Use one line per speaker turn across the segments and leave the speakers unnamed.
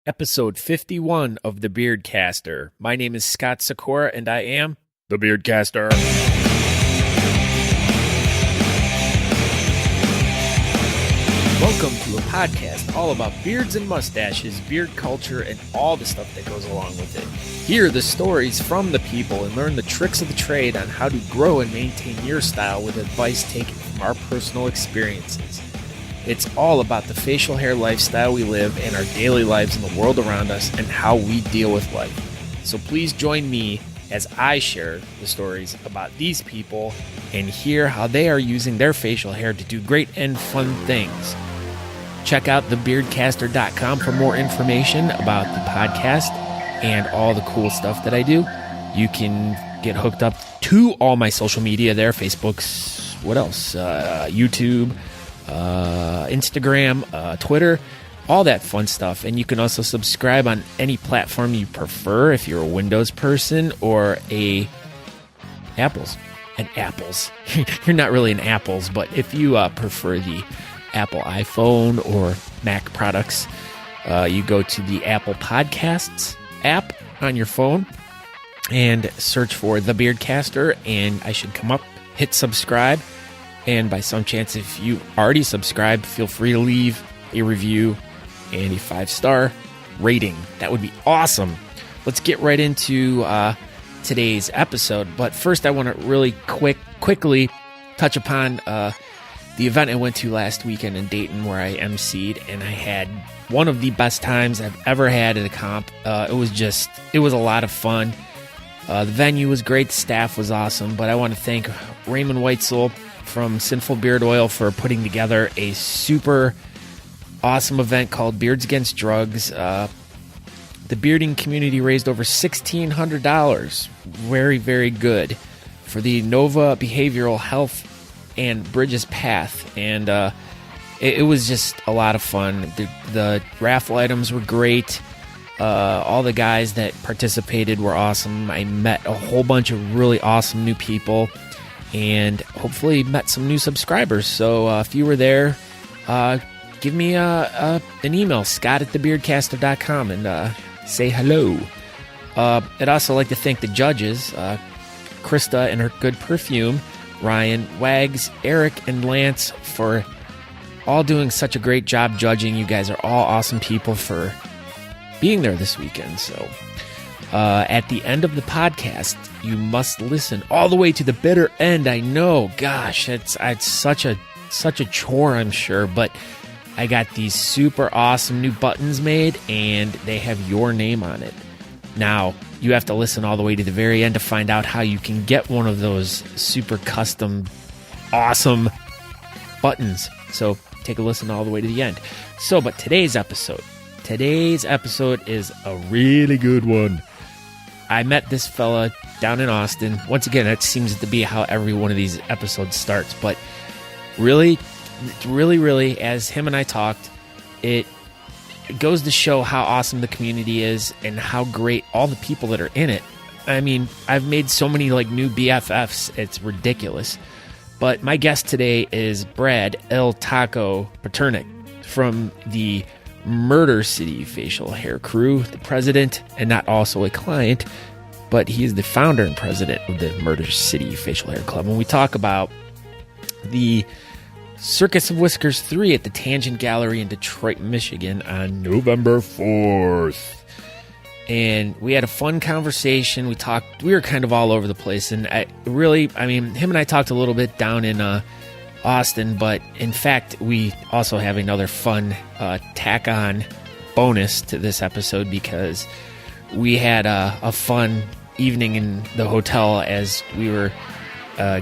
Episode 51 of The Beardcaster. My name is Scott Sikora, and I am The Beardcaster. Welcome to a podcast all about beards and mustaches, beard culture, and all the stuff that goes along with it. Hear the stories from the people and learn the tricks of the trade on how to grow and maintain your style with advice taken from our personal experiences. It's all about the facial hair lifestyle we live and our daily lives in the world around us and how we deal with life. So please join me as I share the stories about these people and hear how they are using their facial hair to do great and fun things. Check out thebeardcaster.com for more information about the podcast and all the cool stuff that I do. You can get hooked up to all my social media there, Facebook's, what else? YouTube, Instagram, Twitter, all that fun stuff. And you can also subscribe on any platform you prefer if you're a Windows person or an Apples. You're not really an Apples, but if you prefer the Apple iPhone or Mac products, you go to the Apple Podcasts app on your phone and search for The Beardcaster, and I should come up, hit subscribe. And by some chance, if you already subscribed, feel free to leave a review and a 5-star rating. That would be awesome. Let's get right into today's episode. But first, I want to really quickly touch upon the event I went to last weekend in Dayton where I emceed, and I had one of the best times I've ever had at a comp. It was a lot of fun. The venue was great. The staff was awesome. But I want to thank Raymond Weitzel from Sinful Beard Oil for putting together a super awesome event called Beards Against Drugs. The bearding community raised over $1,600. Very, very good for the Nova Behavioral Health and Bridges Path. And it was just a lot of fun. The raffle items were great. All the guys that participated were awesome. I met a whole bunch of really awesome new people and hopefully met some new subscribers. So if you were there, give me an email, scott@thebeardcaster.com, and say hello. I'd also like to thank the judges, Krista and her good perfume, Ryan, Wags, Eric, and Lance for all doing such a great job judging. You guys are all awesome people for being there this weekend. So at the end of the podcast, you must listen all the way to the bitter end. I know, gosh, it's such a chore, I'm sure, but I got these super awesome new buttons made, and they have your name on it. Now, you have to listen all the way to the very end to find out how you can get one of those super custom, awesome buttons. So take a listen all the way to the end. So, but today's episode is a really good one. I met this fella down in Austin. Once again, that seems to be how every one of these episodes starts. But really, as him and I talked, it goes to show how awesome the community is and how great all the people that are in it. I mean, I've made so many new BFFs, it's ridiculous. But my guest today is Brad El Taco Petrinec from the Murder City Facial Hair Crew, the president, and not also a client, but he is the founder and president of the Murder City Facial Hair Club. When we talk about the Circus of Whiskers 3 at the Tangent Gallery in Detroit, Michigan on November 4th. And we had a fun conversation. We were kind of all over the place. And him and I talked a little bit down in Austin, but in fact, we also have another fun tack-on bonus to this episode because we had a fun evening in the hotel as we were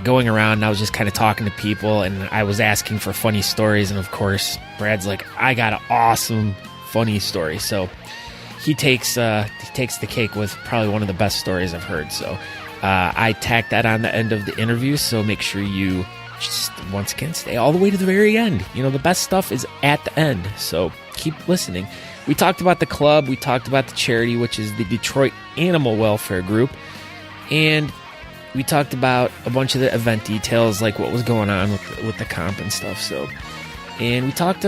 going around, and I was just kind of talking to people, and I was asking for funny stories, and of course, Brad's like, I got an awesome funny story, so he takes the cake with probably one of the best stories I've heard, so I tacked that on the end of the interview, so make sure you just, once again, stay all the way to the very end. You know, the best stuff is at the end, so keep listening. We talked about the club, we talked about the charity, which is the Detroit Animal Welfare Group, and we talked about a bunch of the event details, like what was going on with the comp and stuff. So, and we talked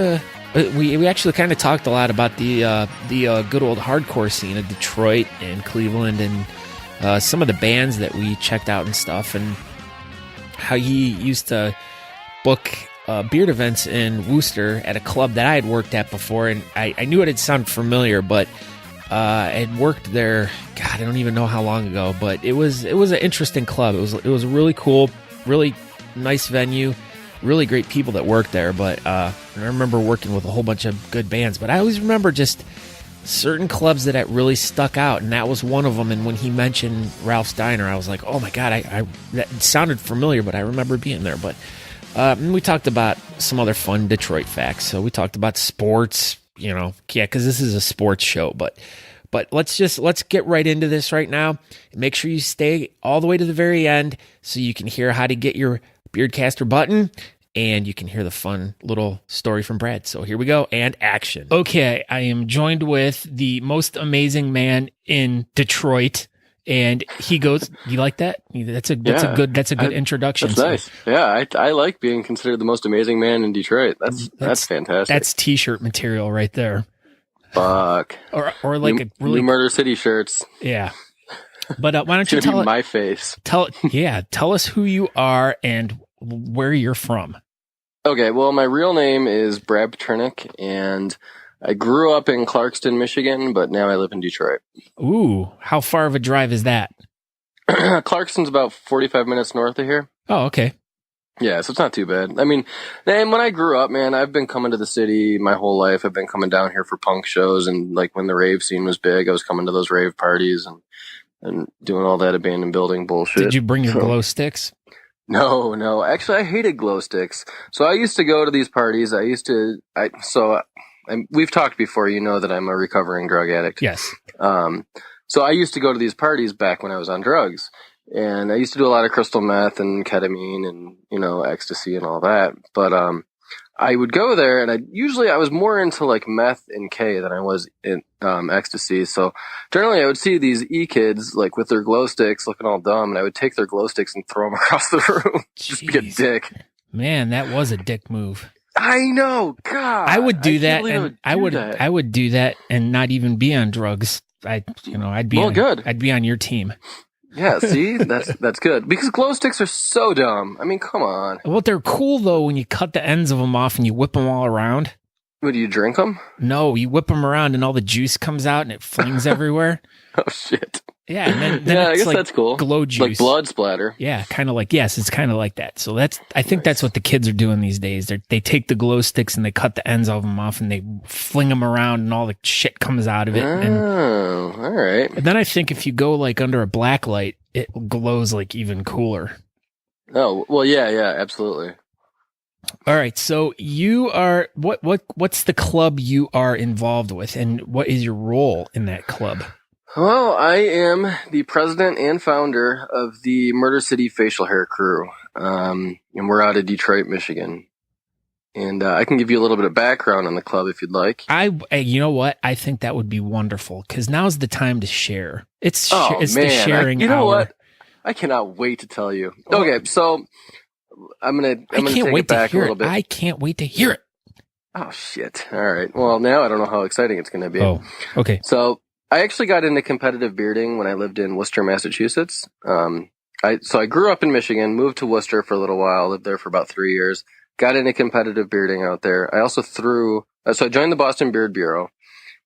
we actually kind of talked a lot about the good old hardcore scene of Detroit and Cleveland and some of the bands that we checked out and stuff, and how he used to book beard events in Worcester at a club that I had worked at before, and I knew it had sounded familiar, but I had worked there, God, I don't even know how long ago, but it was an interesting club. It was really cool, really nice venue, really great people that worked there, but I remember working with a whole bunch of good bands, but I always remember just certain clubs that really stuck out, and that was one of them. And when he mentioned Ralph's Diner, I was like, oh my God, that sounded familiar, but I remember being there. But we talked about some other fun Detroit facts. So we talked about sports, because this is a sports show, but let's get right into this right now. Make sure you stay all the way to the very end so you can hear how to get your Beardcaster button, and you can hear the fun little story from Brad. So here we go, and action. Okay, I am joined with the most amazing man in Detroit, and he goes, you like that? That's a good introduction.
That's nice. Yeah, I like being considered the most amazing man in Detroit. That's fantastic.
That's t-shirt material right there.
Fuck.
Or like
new,
a really
new Murder City shirts.
Yeah. But why don't you tell
my face?
Tell us who you are and where you're from.
Okay, well, my real name is Brad Petrinec, and I grew up in Clarkston, Michigan, but now I live in Detroit.
Ooh, how far of a drive is that?
Clarkston's about 45 minutes north of here.
Oh, okay.
Yeah, so it's not too bad. I mean, and when I grew up, man, I've been coming to the city my whole life. I've been coming down here for punk shows, and like when the rave scene was big, I was coming to those rave parties and doing all that abandoned building bullshit.
Did you bring your glow sticks?
No. Actually, I hated glow sticks. So I used to go to these parties. We've talked before, that I'm a recovering drug addict.
Yes.
So I used to go to these parties back when I was on drugs. And I used to do a lot of crystal meth and ketamine and, ecstasy and all that. But I would go there, and I was more into like meth and K than I was in ecstasy. So generally I would see these E-kids like with their glow sticks looking all dumb, and I would take their glow sticks and throw them across the room. Just be a dick.
Man, that was a dick move.
I know. God.
I would do that, and I would do that and not even be on drugs. I'd be on your team.
Yeah, see, that's good, because glow sticks are so dumb. I mean, come on.
Well, they're cool though when you cut the ends of them off and you whip them all around.
What, do you drink them?
No, you whip them around and all the juice comes out and it flings everywhere.
Oh shit.
Yeah, and then
I
it's
guess
like
that's cool.
Glow juice,
like blood splatter.
Yeah, kind of like, yes, it's kind of like that. So I think that's what the kids are doing these days. They take the glow sticks and they cut the ends of them off and they fling them around and all the shit comes out of it.
Oh, all right.
And then I think if you go like under a black light, it glows like even cooler.
Oh, well, yeah, absolutely.
All right, so you are what's the club you are involved with, and what is your role in that club?
Well, I am the president and founder of the Murder City Facial Hair Crew, and we're out of Detroit, Michigan. And I can give you a little bit of background on the club if you'd like.
You know what? I think that would be wonderful, because now's the time to share. It's
the
sharing.
You know what? I cannot wait to tell you. Okay, so I'm gonna take it back a little bit.
I can't wait to hear it.
Oh shit! All right. Well, now I don't know how exciting it's going to be.
Oh, okay.
So I actually got into competitive bearding when I lived in Worcester, Massachusetts. I grew up in Michigan, moved to Worcester for a little while, lived there for about 3 years. Got into competitive bearding out there. I also so I joined the Boston Beard Bureau,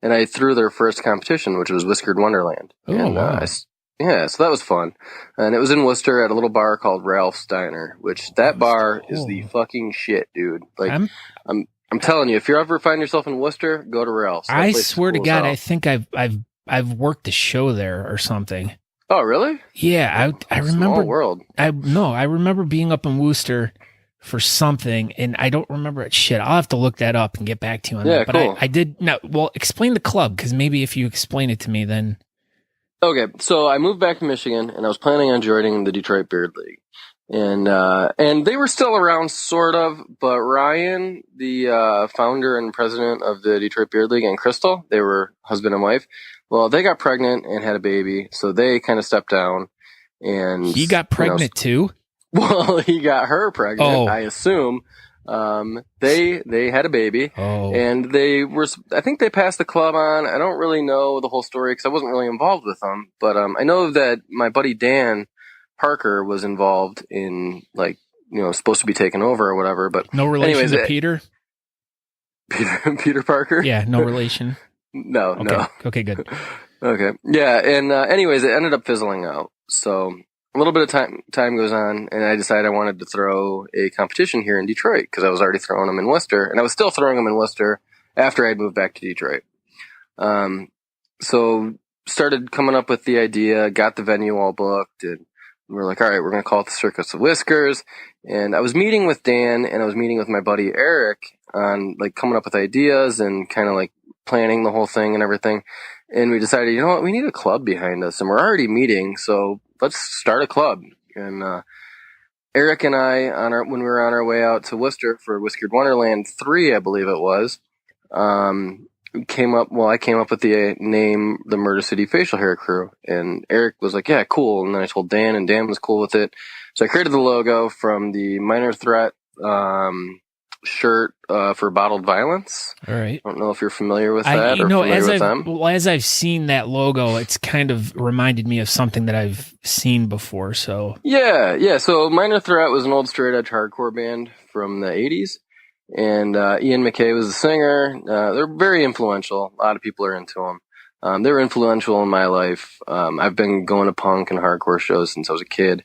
and I threw their first competition, which was Whiskered Wonderland.
Oh,
and,
wow.
So that was fun. And it was in Worcester at a little bar called Ralph's Diner, which that bar is the fucking shit, dude. Like, I'm telling you, if you ever find yourself in Worcester, go to Ralph's.
I swear to God, I think I've worked a show there or something.
Oh, really?
Yeah, I remember.
Small world.
I remember being up in Worcester for something, and I don't remember it. Shit, I'll have to look that up and get back to you on that. But
cool.
I did. No, well, explain the club, because maybe if you explain it to me, then.
Okay, so I moved back to Michigan, and I was planning on joining the Detroit Beard League, and they were still around, sort of. But Ryan, the founder and president of the Detroit Beard League, and Crystal, they were husband and wife. Well, they got pregnant and had a baby, so they kind of stepped down. And
he got pregnant too.
Well, he got her pregnant, I assume. They had a baby, and I think they passed the club on. I don't really know the whole story because I wasn't really involved with them, but I know that my buddy Dan Parker was involved in, like, supposed to be taken over or whatever. But
no relation to Peter.
Peter Parker?
Yeah, no relation.
No.
Okay, good.
Okay, yeah, and anyways, it ended up fizzling out. So a little bit of time goes on, and I decided I wanted to throw a competition here in Detroit because I was already throwing them in Worcester, and I was still throwing them in Worcester after I had moved back to Detroit. So started coming up with the idea, got the venue all booked, and we were like, all right, we're going to call it the Circus of Whiskers. And I was meeting with Dan, and I was meeting with my buddy Eric on, like, coming up with ideas and kind of, like, planning the whole thing and everything. And we decided, you know what, we need a club behind us, and we're already meeting, so let's start a club. And Eric and I, when we were on our way out to Worcester for Whiskered Wonderland 3, I believe it was, I came up with the name, the Murder City Facial Hair Crew. And Eric was like, yeah, cool. And then I told Dan, and Dan was cool with it. So I created the logo from the Minor Threat shirt for Bottled Violence.
All right.
I don't know if you're familiar with that or familiar with them.
Well, as I've seen that logo, it's kind of reminded me of something that I've seen before. So
yeah. So Minor Threat was an old straight edge hardcore band from the 80s. And Ian McKay was the singer. They're very influential. A lot of people are into them. They were influential in my life. I've been going to punk and hardcore shows since I was a kid.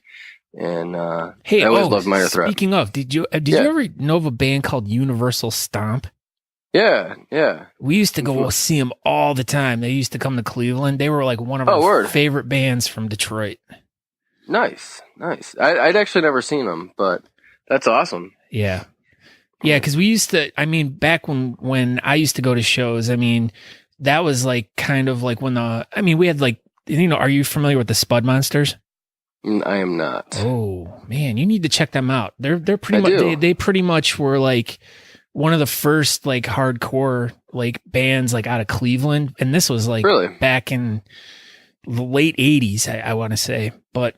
And I always loved Minor Threat.
Speaking of, did you ever know of a band called Universal Stomp?
Yeah.
We used to go see them all the time. They used to come to Cleveland. They were like one of our favorite bands from Detroit. Nice.
I'd actually never seen them, but that's awesome.
Yeah, because we used to, back when I used to go to shows, that was like kind of like when we had, like, are you familiar with the Spud Monsters?
I am not.
Oh man, you need to check them out. They're pretty much they pretty much were like one of the first, like, hardcore, like, bands, like, out of Cleveland, and this was like back in the late 80s, I want to say. But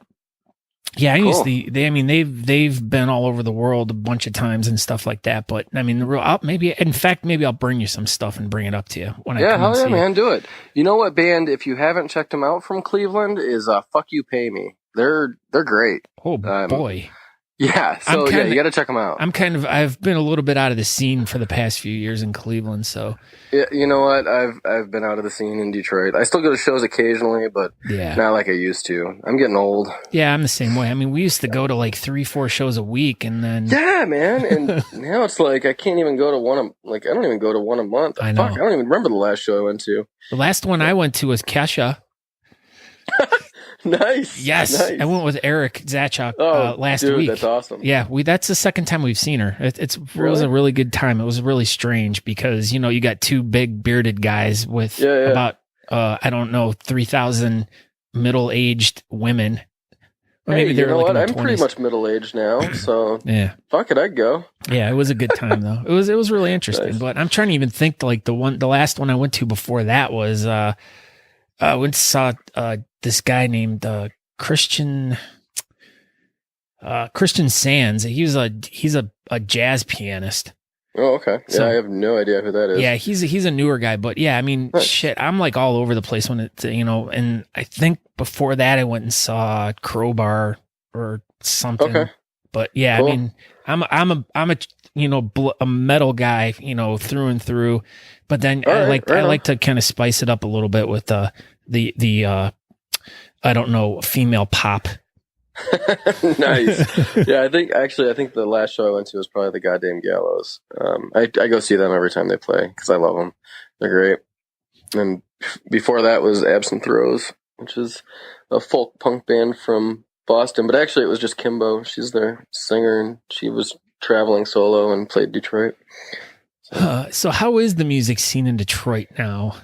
yeah, cool. They've been all over the world a bunch of times and stuff like that. But maybe I'll bring you some stuff and bring it up to you when I come and see you.
Man, do it. You know what band, if you haven't checked them out from Cleveland, is Fuck You Pay Me. They're great.
Oh boy.
Yeah, so you got to check them out.
I've been a little bit out of the scene for the past few years in Cleveland, so.
Yeah, you know what? I've been out of the scene in Detroit. I still go to shows occasionally, but not like I used to. I'm getting old.
Yeah, I'm the same way. We used to go to like 3-4 shows a week, and then.
Yeah, man, and now it's like I can't even go to one. I don't even go to one a month.
I know.
Fuck, I don't even remember the last show I went to.
The last one I went to was Kesha.
Nice.
Yes, nice. I went with Eric Zachok last week.
That's awesome.
Yeah, that's the second time we've seen her. It was a really good time. It was really strange because you got two big bearded guys with about 3,000 middle-aged women. Or maybe they're like in their 20s.
I'm pretty much middle-aged now, so
yeah. Fuck
it, I'd go.
Yeah, it was a good time though. It was really interesting. Nice. But I'm trying to even think, like, the last one I went to before that was I went and saw this guy named Christian Sands. He's a jazz pianist.
Oh, okay. Yeah, so, I have no idea who that is.
Yeah, he's a newer guy, but yeah, shit, I'm like all over the place when it, and I think before that I went and saw Crowbar or something. Okay. But yeah, cool. I'm a metal guy, through and through. But then I like to kind of spice it up a little bit with the I don't know, female pop.
Nice. Yeah, I think the last show I went to was probably the Goddamn Gallows. I go see them every time they play because I love them. They're great. And before that was Absinthe Rose, which is a folk punk band from Boston. But actually, it was just Kimbo. She's their singer, and she was traveling solo and played Detroit.
So how is the music scene in Detroit now?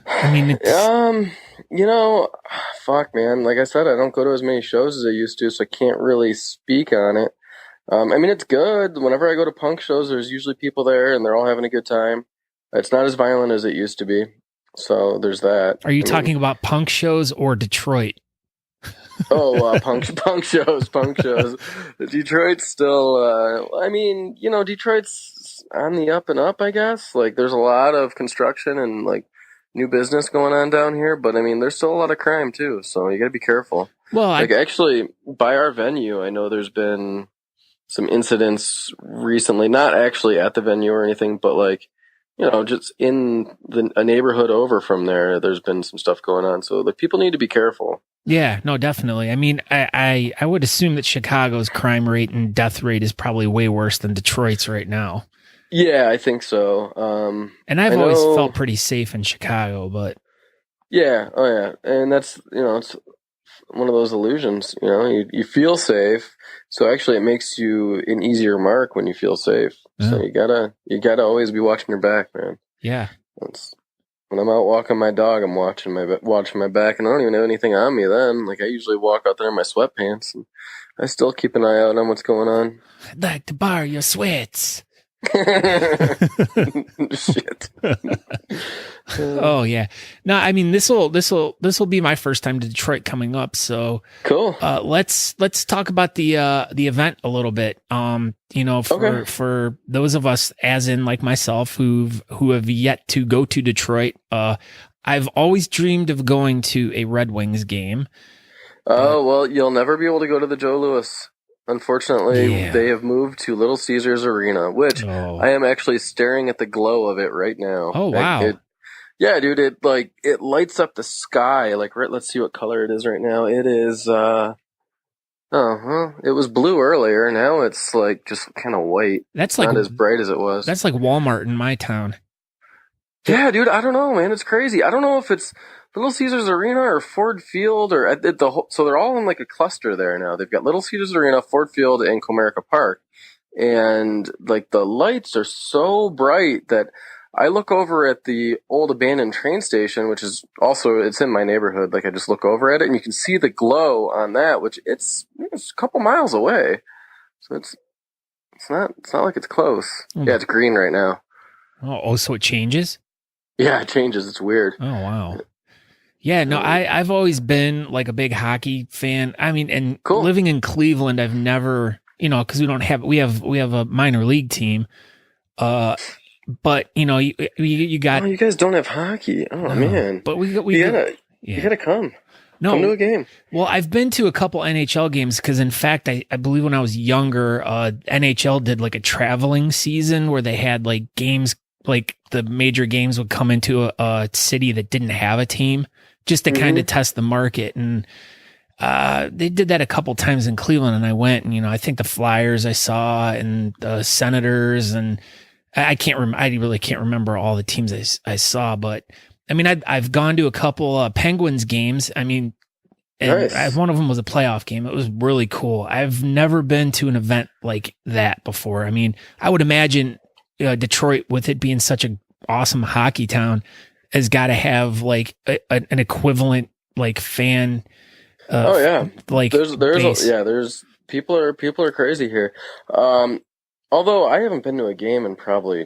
Fuck, man. Like I said, I don't go to as many shows as I used to, so I can't really speak on it. It's good. Whenever I go to punk shows, there's usually people there, and they're all having a good time. It's not as violent as it used to be, so there's that.
Are you talking about punk shows or Detroit?
Punk shows. Detroit's still, Detroit's it's on the up and up, I guess. Like, there's a lot of construction and like new business going on down here, but I mean, there's still a lot of crime too, so you got to be careful.
Well,
like actually, by our venue, I know there's been some incidents recently, not actually at the venue or anything, but like, just in a neighborhood over from there, there's been some stuff going on. So like, people need to be careful.
Yeah, no, definitely. I mean, I would assume that Chicago's crime rate and death rate is probably way worse than Detroit's right now.
Yeah, I think so.
And I've always felt pretty safe in Chicago, but
yeah, oh yeah, and that's it's one of those illusions. You feel safe, so actually it makes you an easier mark when you feel safe. Yeah. So you gotta always be watching your back, man.
Yeah.
When I'm out walking my dog, I'm watching my back, and I don't even have anything on me then. Like, I usually walk out there in my sweatpants, and I still keep an eye out on what's going on.
I'd like to borrow your sweats.
Shit.
Oh yeah. No, I mean, this will be my first time to Detroit coming up. So
cool.
Let's talk about the event a little bit. For those of us, as in like myself, who have yet to go to Detroit, I've always dreamed of going to a Red Wings game.
Oh, well, you'll never be able to go to the Joe Louis. Unfortunately, They have moved to Little Caesars Arena, which I am actually staring at the glow of it right now.
Oh, wow.
Yeah, dude, it lights up the sky. Like, let's see what color it is right now. It is, it was blue earlier. Now it's like just kind of white.
That's like
not as bright as it was.
That's like Walmart in my town.
Yeah, dude, I don't know, man. It's crazy. I don't know if it's Little Caesars Arena or Ford Field or so they're all in like a cluster there now. They've got Little Caesars Arena, Ford Field, and Comerica Park. And like the lights are so bright that I look over at the old abandoned train station, which is also, it's in my neighborhood. Like, I just look over at it and you can see the glow on that, which it's a couple miles away. So it's not like it's close. Yeah, it's green right now.
Oh, so it changes?
Yeah, it changes. It's weird.
Oh, wow. Yeah, no, I've always been like a big hockey fan. I mean, and living in Cleveland, I've never, because we have a minor league team. But you got.
Oh, you guys don't have hockey. Oh man!
But you
gotta come. No, come to a game.
Well, I've been to a couple NHL games because, in fact, I believe when I was younger, NHL did like a traveling season where they had like games, like the major games would come into a city that didn't have a team just to kind of test the market. And they did that a couple times in Cleveland, and I went, and I think the Flyers I saw and the Senators and. I really can't remember all the teams I saw, but I mean, I've gone to a couple Penguins games. I mean, and
nice.
One of them was a playoff game. It was really cool. I've never been to an event like that before. I mean, I would imagine Detroit, with it being such an awesome hockey town, has got to have like an equivalent like fan.
Like there's people are crazy here. Although I haven't been to a game in probably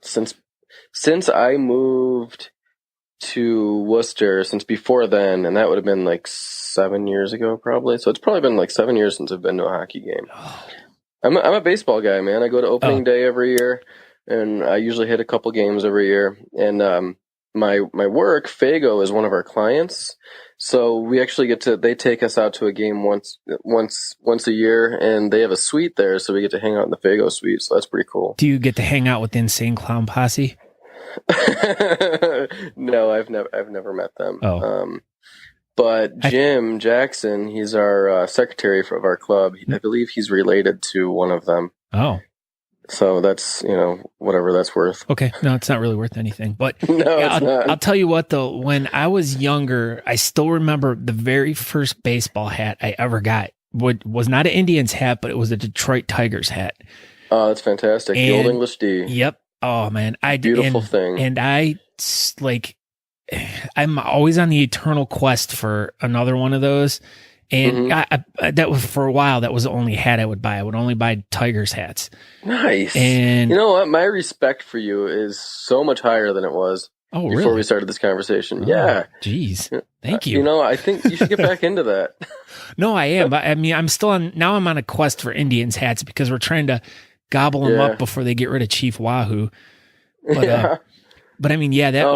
since I moved to Worcester, since before then, and that would have been like 7 years ago probably. So it's probably been like 7 years since I've been to a hockey game. I'm a baseball guy, man. I go to opening day every year, and I usually hit a couple games every year. And my work, Fago, is one of our clients. So we actually they take us out to a game once a year, and they have a suite there, so we get to hang out in the Fago suite. So that's pretty cool.
Do you get to hang out with the Insane Clown Posse?
No, I've never met them. But Jim Jackson, he's our secretary of our club. I believe he's related to one of them.
Oh.
So that's, whatever that's worth.
Okay. No, it's not really worth anything. But
no, it's not.
I'll tell you what, though, when I was younger, I still remember the very first baseball hat I ever got was not an Indians hat, but it was a Detroit Tigers hat.
Oh, that's fantastic. The Old English D.
Yep. Oh, man.
Beautiful thing.
And I'm always on the eternal quest for another one of those. And that was for a while. That was the only hat I would buy. I would only buy Tigers hats.
Nice.
And
you know what? My respect for you is so much higher than it was before we started this conversation.
Oh,
yeah.
Geez. Thank you.
I think you should get back into that.
No, I am. But I mean, I'm on a quest for Indians hats because we're trying to, gobble them up before they get rid of Chief Wahoo. But, but I mean, yeah, that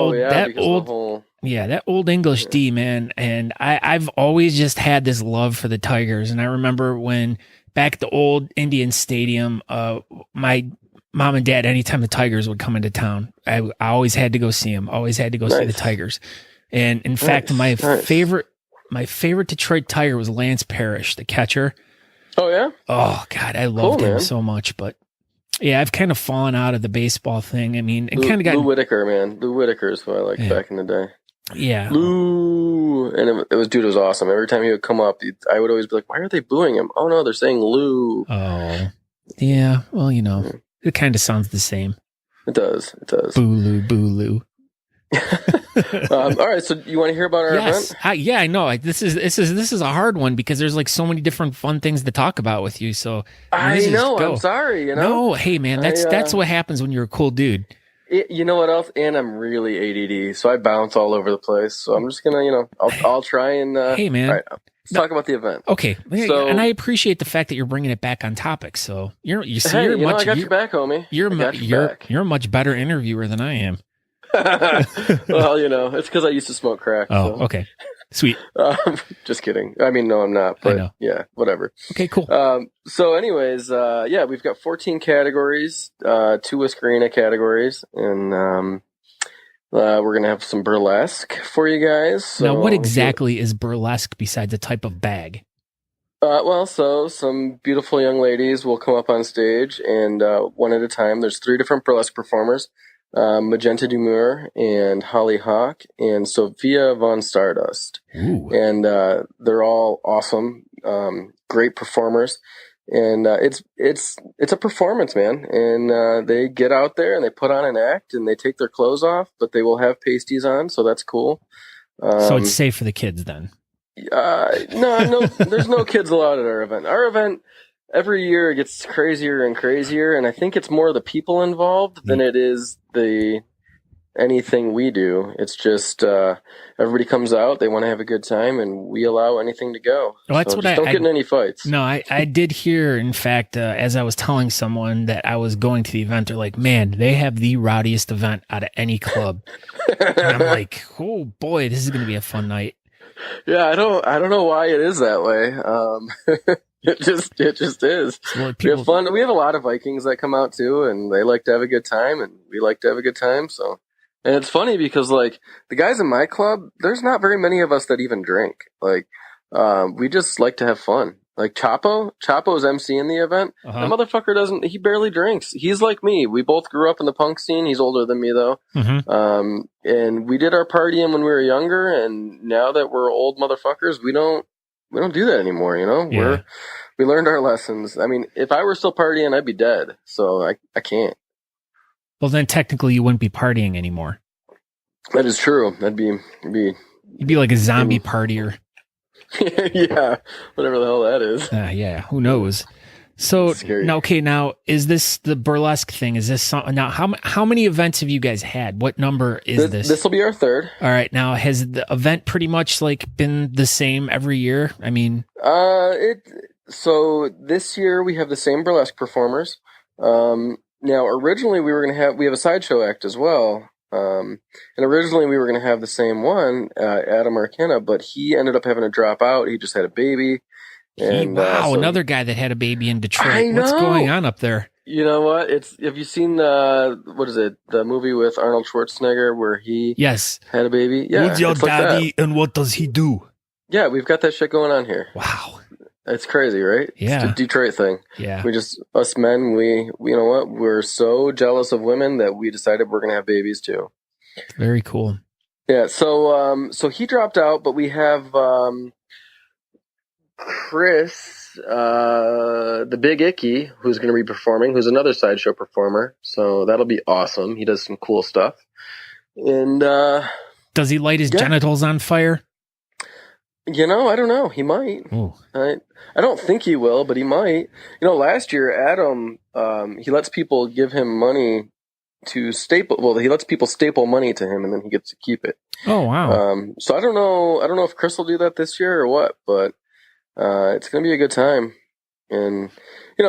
old English D, man. And I've always just had this love for the Tigers. And I remember when back at the old Indian Stadium, my mom and dad, anytime the Tigers would come into town, I always had to go see them. Always had to go see the Tigers. And in fact, my favorite Detroit Tiger was Lance Parrish, the catcher.
Oh yeah.
Oh God, I loved him so much. But yeah, I've kind of fallen out of the baseball thing. I mean, and kind of got
Lou Whitaker, man. Lou Whitaker is who I liked back in the day.
Yeah,
Lou, and it was awesome. Every time he would come up, I would always be like, "Why are they booing him?" Oh no, they're saying Lou.
Oh, yeah. Well, it kind of sounds the same.
It does.
Boo Lou.
All right, so you want to hear about our event?
Yeah, I know. This is a hard one because there's like so many different fun things to talk about with you. So
I know. I'm sorry.
No, hey man, that's what happens when you're a cool dude.
You know what else? And I'm really ADD, so I bounce all over the place. So I'm just gonna, I'll try and.
Hey man,
all right, let's talk about the event.
Okay, and I appreciate the fact that you're bringing it back on topic. So I got
your back, homie.
You're a much better interviewer than I am.
Well, it's because I used to smoke crack.
Oh, so. Okay. Sweet.
Just kidding. I mean, no, I'm not, but yeah, whatever.
Okay, cool.
So anyways, we've got 14 categories, 2 Whiskerina categories, and we're going to have some burlesque for you guys. So,
now, what exactly is burlesque besides a type of bag?
So some beautiful young ladies will come up on stage, and one at a time. There's 3 different burlesque performers. Magenta Demure and Holly Hawk and Sophia von Stardust.
Ooh.
And they're all awesome, great performers. And it's a performance, man. And they get out there and they put on an act and they take their clothes off, but they will have pasties on, so that's cool.
So it's safe for the kids then?
No, there's no kids allowed at our event. Our event every year it gets crazier and crazier, and I think it's more the people involved than it is anything we do. It's just everybody comes out, they want to have a good time, and we allow anything to go.
Well, that's
so don't get in any fights.
No, I did hear, in fact, as I was telling someone that I was going to the event, they're like, man, they have the rowdiest event out of any club. And I'm like, oh boy, this is going to be a fun night.
Yeah, I don't know why it is that way. It just is.
So
we have fun. We have a lot of Vikings that come out too, and they like to have a good time, and we like to have a good time. So, and it's funny because like the guys in my club, there's not very many of us that even drink. Like, we just like to have fun. Like Chapo's emceeing the event.
Uh-huh.
That motherfucker he barely drinks. He's like me. We both grew up in the punk scene. He's older than me though.
Mm-hmm.
And we did our partying when we were younger, and now that we're old motherfuckers, we don't do that anymore,
Yeah.
We learned our lessons. I mean, if I were still partying, I'd be dead. So I can't.
Well, then technically you wouldn't be partying anymore.
That is true.
You'd be like a zombie partier.
Yeah, whatever the hell that is.
Yeah, who knows? So now is this the burlesque thing? Is this now? How many events have you guys had? What number is this?
This will be our 3rd.
All right. Now, has the event pretty much like been the same every year? I mean,
so this year we have the same burlesque performers. Now originally we have a sideshow act as well. And originally we were going to have the same one, Adam Arcana, but he ended up having to drop out. He just had a baby. And,
wow, another guy that had a baby in Detroit. I know. What's going on up there?
You know what? Have you seen what is it? The movie with Arnold Schwarzenegger where he had a baby? Yeah.
Who's your daddy like and what does he do?
Yeah, we've got that shit going on here.
Wow.
It's crazy, right?
Yeah.
It's a Detroit thing.
Yeah.
Us men, you know what? We're so jealous of women that we decided we're going to have babies too.
Very cool.
Yeah. So he dropped out, but we have, Chris, the Big Icky, who's going to be performing, who's another sideshow performer. So that'll be awesome. He does some cool stuff. And
does he light his genitals on fire?
I don't know. He might. I don't think he will, but he might. Last year, Adam, he lets people give him money to staple. Well, he lets people staple money to him, and then he gets to keep it.
Oh wow!
So I don't know if Chris will do that this year or what, but it's going to be a good time. And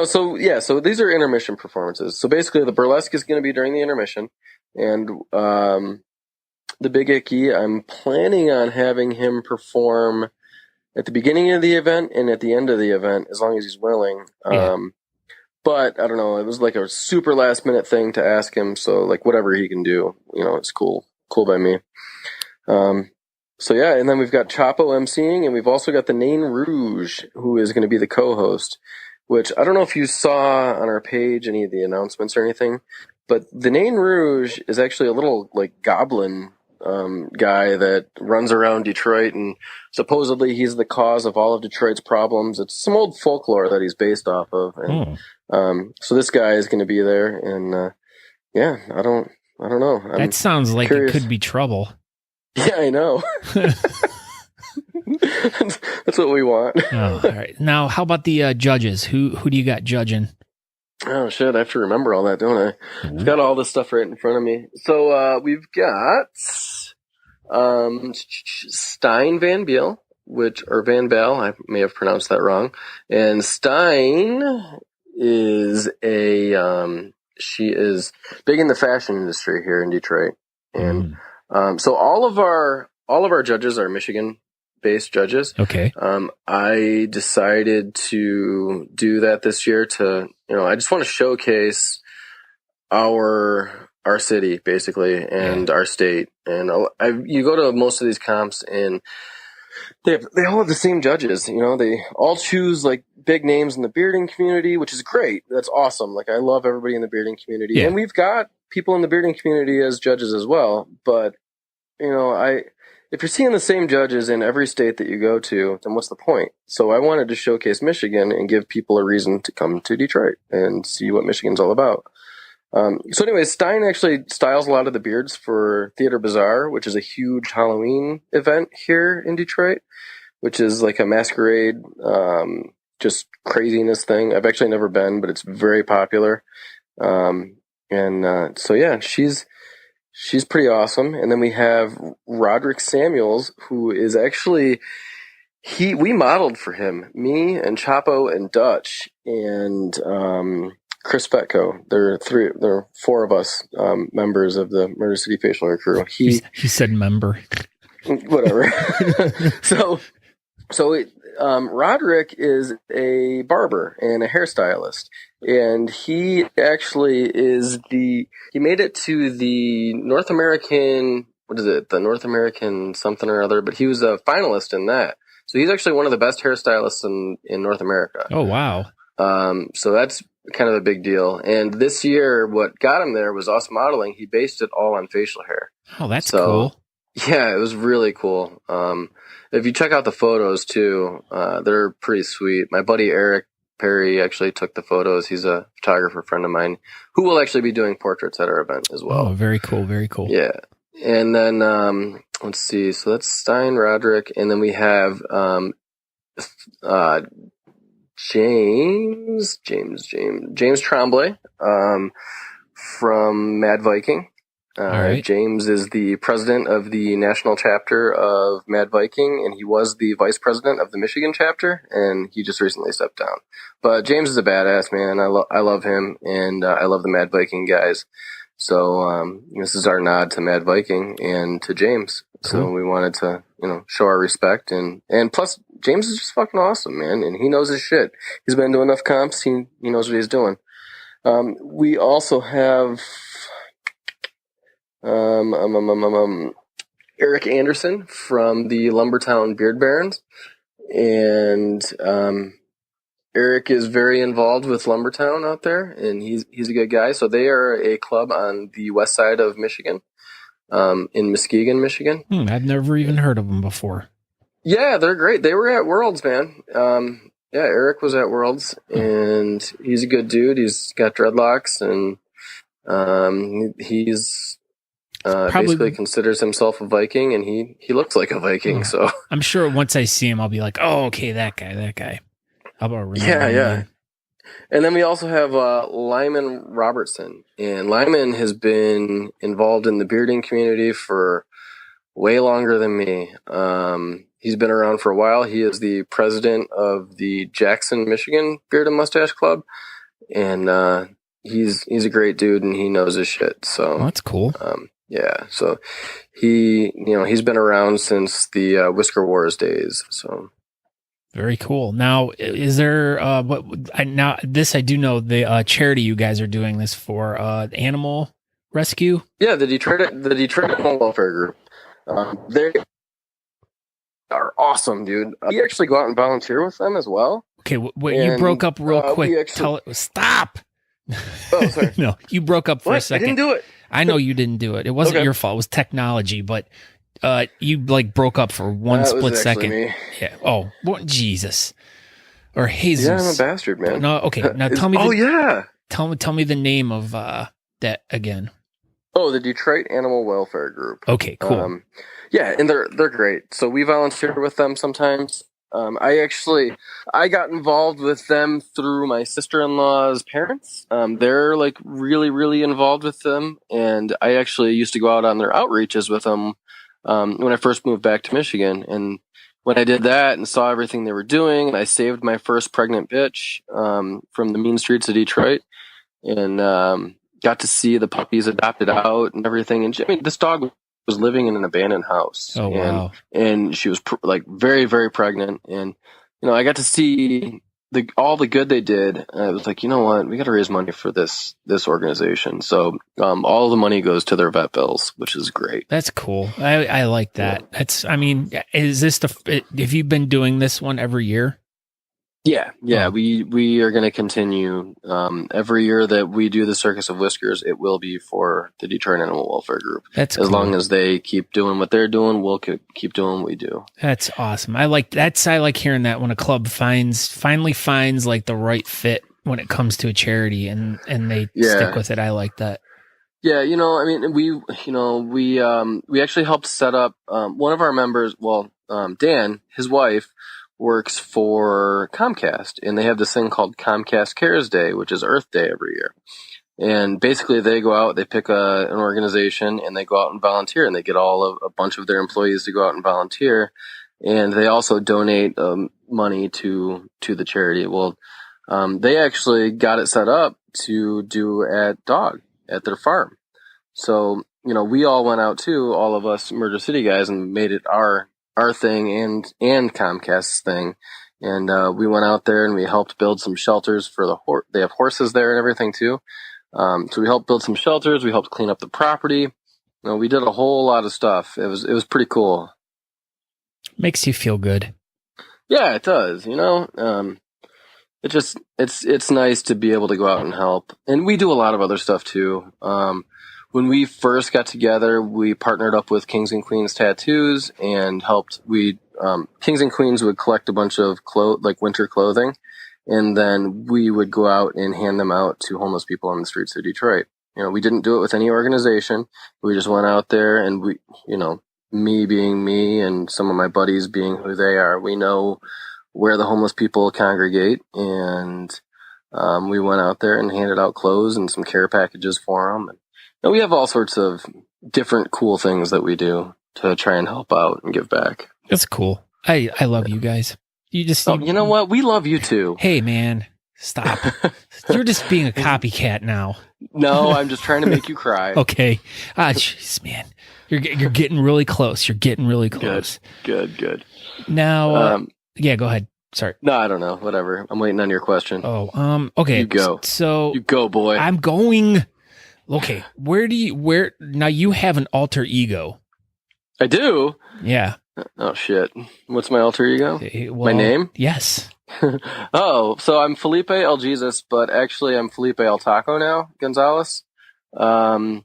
So these are intermission performances. So basically, the burlesque is going to be during the intermission, and the Big Icky, I'm planning on having him perform at the beginning of the event and at the end of the event, as long as he's willing.
Yeah.
But I don't know. It was like a super last minute thing to ask him. So like whatever he can do, it's cool by me. So yeah, and then we've got Chapo emceeing, and we've also got the Nain Rouge, who is going to be the co-host. Which I don't know if you saw on our page any of the announcements or anything, but the Nain Rouge is actually a little like goblin guy that runs around Detroit, and supposedly he's the cause of all of Detroit's problems. It's some old folklore that he's based off of, and so this guy is going to be there, and yeah, I don't know.
That sounds like
curious.
It could be trouble.
Yeah, I know. That's what we want.
Oh, all right. Now, how about the judges? Who do you got judging?
Oh shit! I have to remember all that, don't I?
Mm-hmm.
I've got all this stuff right in front of me. So we've got Stein Van Beel, or Van Bell. I may have pronounced that wrong. And Stein is she is big in the fashion industry here in Detroit, and so all of our judges are Michigan-based judges.
Okay.
I decided to do that this year to, I just want to showcase our city basically, and our state. And you go to most of these comps, and they all have the same judges. They all choose like big names in the bearding community, which is great. That's awesome. Like I love everybody in the bearding community, and we've got people in the bearding community as judges as well. But if you're seeing the same judges in every state that you go to, then what's the point? So I wanted to showcase Michigan and give people a reason to come to Detroit and see what Michigan's all about. So anyway, Stein actually styles a lot of the beards for Theater Bazaar, which is a huge Halloween event here in Detroit, which is like a masquerade, just craziness thing. I've actually never been, but it's very popular. So yeah, she's pretty awesome. And then we have Roderick Samuels, who is actually, we modeled for him, me and Chapo and Dutch and Chris Petco. There are four of us members of the Murder City Facial Hair crew.
He said member.
Whatever. Roderick is a barber and a hairstylist, and he actually he made it to the North American, the North American something or other, but he was a finalist in that. So he's actually one of the best hairstylists in North America.
Oh, wow.
So that's kind of a big deal. And this year, what got him there was us modeling. He based it all on facial hair.
Oh, that's cool.
Yeah, it was really cool. If you check out the photos too, they're pretty sweet. My buddy Eric Perry actually took the photos. He's a photographer friend of mine who will actually be doing portraits at our event as well.
Oh, very cool. Very cool.
Yeah. And then, let's see. So that's Stein, Roderick. And then we have, James Tremblay, from Mad Viking.
Right.
James is the president of the national chapter of Mad Viking, and he was the vice president of the Michigan chapter, and he just recently stepped down. But James is a badass, man. I love him, and I love the Mad Viking guys. So this is our nod to Mad Viking and to James. Cool. So we wanted to, show our respect, and plus James is just fucking awesome, man, and he knows his shit. He's been to enough comps. He knows what he's doing. We also have Eric Anderson from the Lumbertown Beard Barons, and Eric is very involved with Lumbertown out there, and he's a good guy. So they are a club on the west side of Michigan, in Muskegon, Michigan.
I've never even heard of them before.
Yeah, they're great. They were at Worlds, man. Yeah, Eric was at Worlds, and he's a good dude. He's got dreadlocks, and he's basically considers himself a Viking, and he looks like a Viking. So
I'm sure once I see him, I'll be like, "Oh, okay, that guy." How about
yeah. And then we also have Lyman Robertson, and Lyman has been involved in the bearding community for way longer than me. He's been around for a while. He is the president of the Jackson, Michigan Beard and Mustache Club, and he's a great dude, and he knows his shit. So
that's cool.
Yeah, so he's been around since the Whisker Wars days. So
very cool. Now, is there this I do know the charity you guys are doing this for animal rescue?
Yeah, the Detroit Animal Welfare Group. They are awesome, dude. We actually go out and volunteer with them as well.
Okay, wait, you broke up real quick. Stop.
Oh, sorry.
No, you broke up for a second.
I didn't do it.
I know you didn't do it. It wasn't your fault. It was technology, but you like broke up for one split second.
Me.
Yeah. Oh, what? Jesus. Or Jesus.
Yeah, I'm a bastard, man.
No. Okay. Now tell me. Tell me the name of that again.
Oh, the Detroit Animal Welfare Group.
Okay. Cool.
Yeah, and they're great. So we volunteer with them sometimes. I got involved with them through my sister-in-law's parents. They're like really, really involved with them, and I actually used to go out on their outreaches with them when I first moved back to Michigan. And when I did that and saw everything they were doing, and I saved my first pregnant bitch from the mean streets of Detroit, and got to see the puppies adopted out and everything. And I mean, this dog was living in an abandoned house.
Oh, wow.
And she was like very, very pregnant. And, I got to see all the good they did. I was like, you know what? We got to raise money for this organization. So all the money goes to their vet bills, which is great.
That's cool. I like that. Is this have you been doing this one every year?
Yeah. Oh. We are going to continue. Every year that we do the Circus of Whiskers, it will be for the Detroit Animal Welfare Group.
That's cool.
As long as they keep doing what they're doing, we'll keep doing what we do.
That's awesome. I like hearing that when a club finally finds like the right fit when it comes to a charity and they stick with it. I like that.
Yeah, we actually helped set up one of our members. Well, Dan, his wife, works for Comcast, and they have this thing called Comcast Cares Day, which is Earth Day every year. And basically they go out, they pick an organization, and they go out and volunteer, and they get a bunch of their employees to go out and volunteer. And they also donate money to the charity. Well, they actually got it set up to do at their farm. So, we all went out too, all of us Murder City guys, and made it our thing and Comcast's thing. And we went out there and we helped build some shelters for they have horses there and everything too. So we helped build some shelters. We helped clean up the property. We did a whole lot of stuff. It was pretty cool.
Makes you feel good.
Yeah, it does. It's nice to be able to go out and help. And we do a lot of other stuff too. When we first got together, we partnered up with Kings and Queens Tattoos and helped. Kings and Queens would collect a bunch of winter clothing, and then we would go out and hand them out to homeless people on the streets of Detroit. We didn't do it with any organization. We just went out there, and me being me and some of my buddies being who they are, we know where the homeless people congregate, and we went out there and handed out clothes and some care packages for them. And we have all sorts of different cool things that we do to try and help out and give back.
That's cool. I love you guys. You know
what? We love you too.
Hey, man, stop. You're just being a copycat now.
No, I'm just trying to make you cry.
Okay. Jeez, man. You're getting really close. You're getting really close.
Good.
Now, yeah, go ahead. Sorry.
No, I don't know. Whatever. I'm waiting on your question.
Oh, okay.
You go.
So
you go, boy.
I'm going. Okay. Where now you have an alter ego.
I do?
Yeah.
Oh, shit. What's my alter ego? My name?
Yes.
So I'm Felipe El Jesus, but actually I'm Felipe El Taco now, Gonzalez. I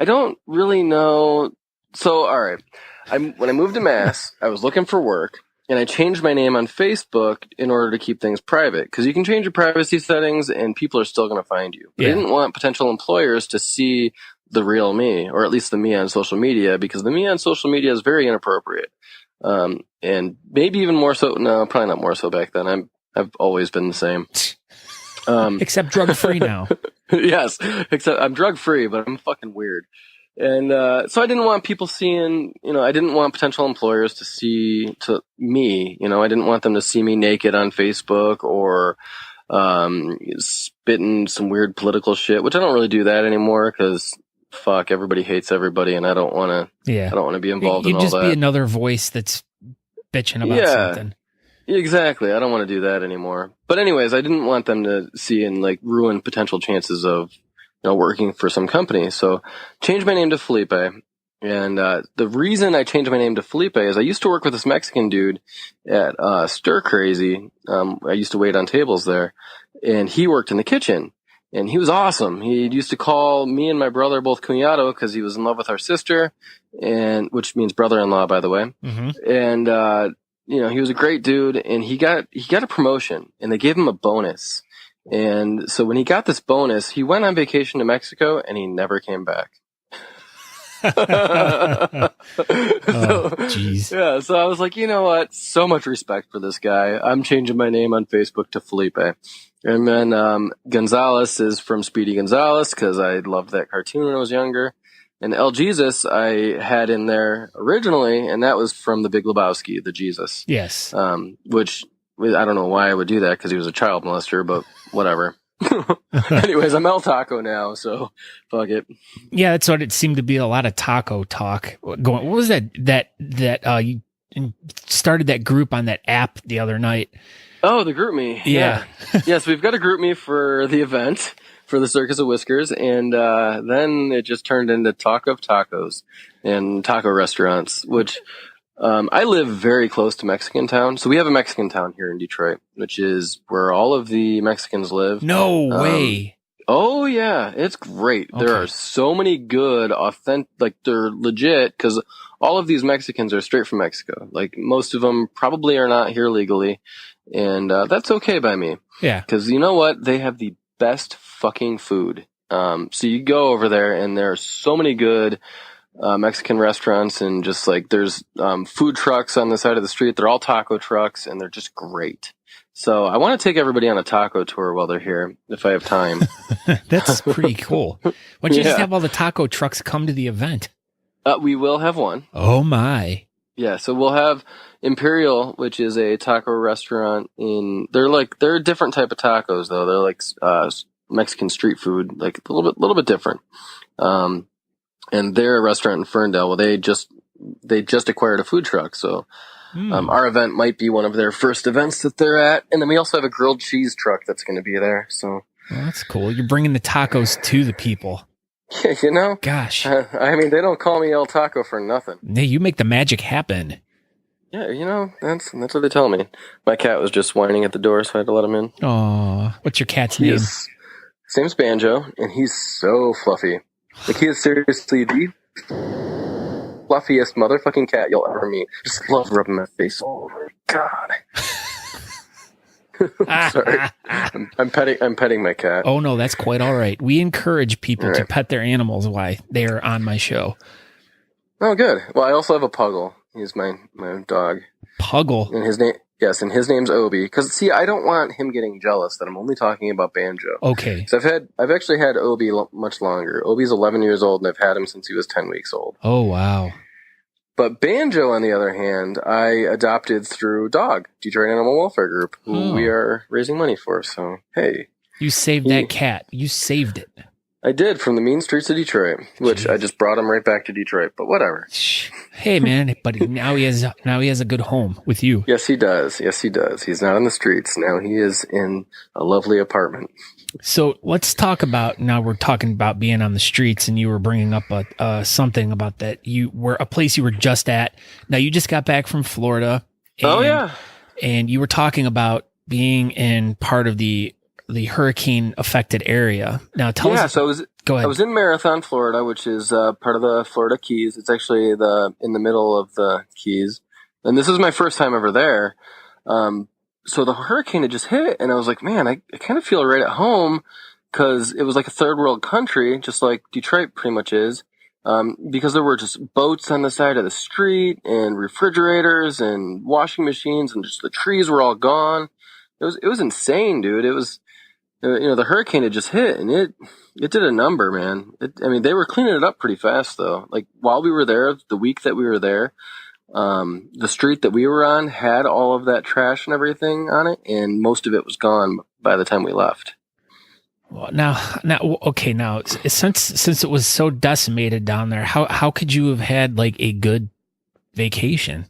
don't really know. So, all right. When I moved to Mass, I was looking for work, and I changed my name on Facebook in order to keep things private, because you can change your privacy settings and people are still going to find you. But I didn't want potential employers to see the real me, or at least the me on social media, because the me on social media is very inappropriate. And maybe even more so. No, probably not more so back then. I've always been the same.
Except drug free now.
Yes, except I'm drug free, but I'm fucking weird. And so I didn't want people seeing, I didn't want potential employers to see me, I didn't want them to see me naked on Facebook or spitting some weird political shit, which I don't really do that anymore because fuck, everybody hates everybody, and I don't want to be involved in all that.
You'd just be another voice that's bitching about something.
Exactly. I don't want to do that anymore. But anyways, I didn't want them to see and like ruin potential chances of working for some company. So changed my name to Felipe. And the reason I changed my name to Felipe is I used to work with this Mexican dude at Stir Crazy. I used to wait on tables there, and he worked in the kitchen. And he was awesome. He used to call me and my brother both cuñado because he was in love with our sister, and which means brother-in-law, by the way.
Mm-hmm.
And he was a great dude, and he got a promotion, and they gave him a bonus. And so when he got this bonus, he went on vacation to Mexico, and he never came back.
Jeez.
Yeah, so I was like, you know what? So much respect for this guy. I'm changing my name on Facebook to Felipe. And then Gonzalez is from Speedy Gonzalez because I loved that cartoon when I was younger. And El Jesus I had in there originally, and that was from The Big Lebowski, the Jesus.
Yes.
Which I don't know why I would do that because he was a child molester, but whatever. Anyways, I'm El Taco now, so fuck it.
Yeah, that's what it seemed to be, a lot of taco talk going. What was that you started that group on that app the other night?
Oh, the group me.
Yeah.
Yes, we've got a group me for the event for the Circus of Whiskers, and then it just turned into Talk of Tacos and taco restaurants, which I live very close to Mexican town. So we have a Mexican town here in Detroit, which is where all of the Mexicans live.
No way.
Oh, yeah. It's great. Okay. There are so many good, authentic, like they're legit, because all of these Mexicans are straight from Mexico. Like most of them probably are not here legally. And that's okay by me.
Yeah.
Because you know what? They have the best fucking food. So you go over there, and there are so many good Mexican restaurants, and just like there's food trucks on the side of the street. They're all taco trucks, and they're just great. So I want to take everybody on a taco tour while they're here, if I have time.
That's pretty cool. Why don't you just have all the taco trucks come to the event?
We will have one.
Oh my.
Yeah, so we'll have Imperial, which is a taco restaurant they're a different type of tacos though. They're like Mexican street food, like a little bit different. And they're a restaurant in Ferndale. Well, they just acquired a food truck, so our event might be one of their first events that they're at. And then we also have a grilled cheese truck that's going to be there. So
well, that's cool. You're bringing the tacos to the people.
Yeah,
Gosh.
I mean, they don't call me El Taco for nothing.
Hey, you make the magic happen.
Yeah, that's what they tell me. My cat was just whining at the door, so I had to let him in.
Aw, what's your cat's name?
His name's Banjo, and he's so fluffy. Like, he is seriously the fluffiest motherfucking cat you'll ever meet. Just love rubbing my face. Oh my god. Sorry. I'm petting my cat.
Oh no, that's quite all right. We encourage people to pet their animals while they are on my show.
Oh, good. Well, I also have a Puggle. He's my dog.
Puggle.
And his name's Obi. Because see, I don't want him getting jealous that I'm only talking about Banjo.
Okay.
So I've actually had Obi much longer. Obi's 11 years old, and I've had him since he was 10 weeks old.
Oh wow.
But Banjo, on the other hand, I adopted through Dog, Detroit Animal Welfare Group, who we are raising money for. So, hey.
You saved that cat. You saved it.
I did, from the mean streets of Detroit, which I just brought him right back to Detroit, but whatever.
Hey, man, but now he has a good home with you.
Yes, he does. He's not on the streets. Now he is in a lovely apartment.
So let's talk about, now we're talking about being on the streets, and you were bringing up something about that you were a place you were just at. Now you just got back from Florida. And you were talking about being in part of the hurricane affected area. Now tell us.
So
go ahead.
I was in Marathon, Florida, which is part of the Florida Keys. It's actually in the middle of the Keys. And this is my first time ever there. So the hurricane had just hit, and I was like, man, I kind of feel right at home, because it was like a third world country, just like Detroit pretty much is, because there were just boats on the side of the street, and refrigerators, and washing machines, and just the trees were all gone. It was insane, dude. It was The hurricane had just hit, and it did a number, man. They were cleaning it up pretty fast, though. Like, while we were there, the week that we were there, the street that we were on had all of that trash and everything on it, and most of it was gone by the time we left.
Well, now, since it was so decimated down there, how could you have had like a good vacation?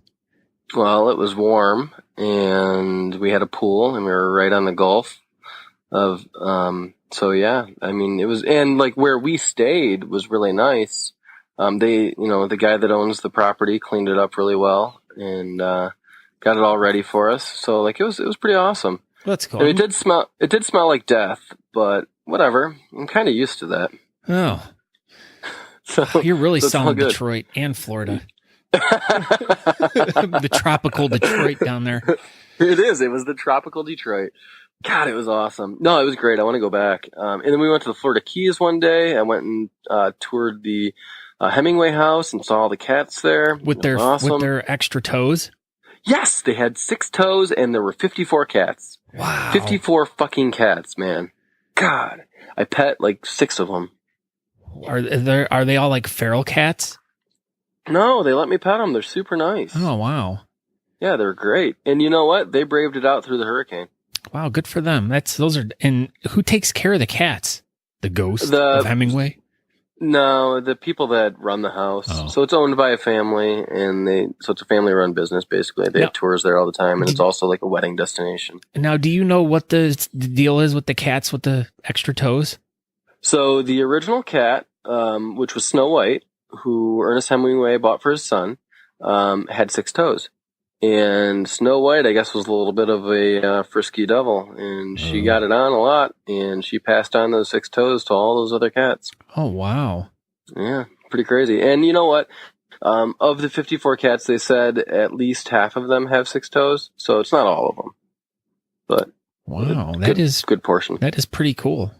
Well, it was warm, and we had a pool, and we were right on the Gulf of. So yeah, it was, and like where we stayed was really nice. The guy that owns the property cleaned it up really well and got it all ready for us. So like it was pretty awesome.
That's cool.
And it did smell like death, but whatever. I'm kind of used to that.
Oh,
so
you're really selling Detroit and Florida. The tropical Detroit down there.
It is. It was the tropical Detroit. God, it was awesome. No, it was great. I want to go back. And then we went to the Florida Keys one day. I went and toured the Hemingway house and saw all the cats there.
With their extra toes?
Yes, they had 6 toes and there were 54 cats.
Wow.
54 fucking cats, man. God. I pet like 6 of them.
Are they all like feral cats?
No, they let me pet them. They're super nice.
Oh, wow.
Yeah, they're great. And you know what? They braved it out through the hurricane.
Wow, good for them. And who takes care of the cats? The ghost of Hemingway?
No, the people that run the house.
Oh.
So it's owned by a family, so it's a family-run business, basically. They have tours there all the time, and it's also like a wedding destination.
Now, do you know what the deal is with the cats with the extra toes?
So the original cat, which was Snow White, who Ernest Hemingway bought for his son, had 6 toes. And Snow White, I guess, was a little bit of a frisky devil, and she got it on a lot, and she passed on those 6 toes to all those other cats.
Oh, wow.
Yeah, pretty crazy. And you know what? Of the 54 cats, they said at least half of them have 6 toes, so it's not all of them. But
wow, that is
good portion.
That is pretty cool.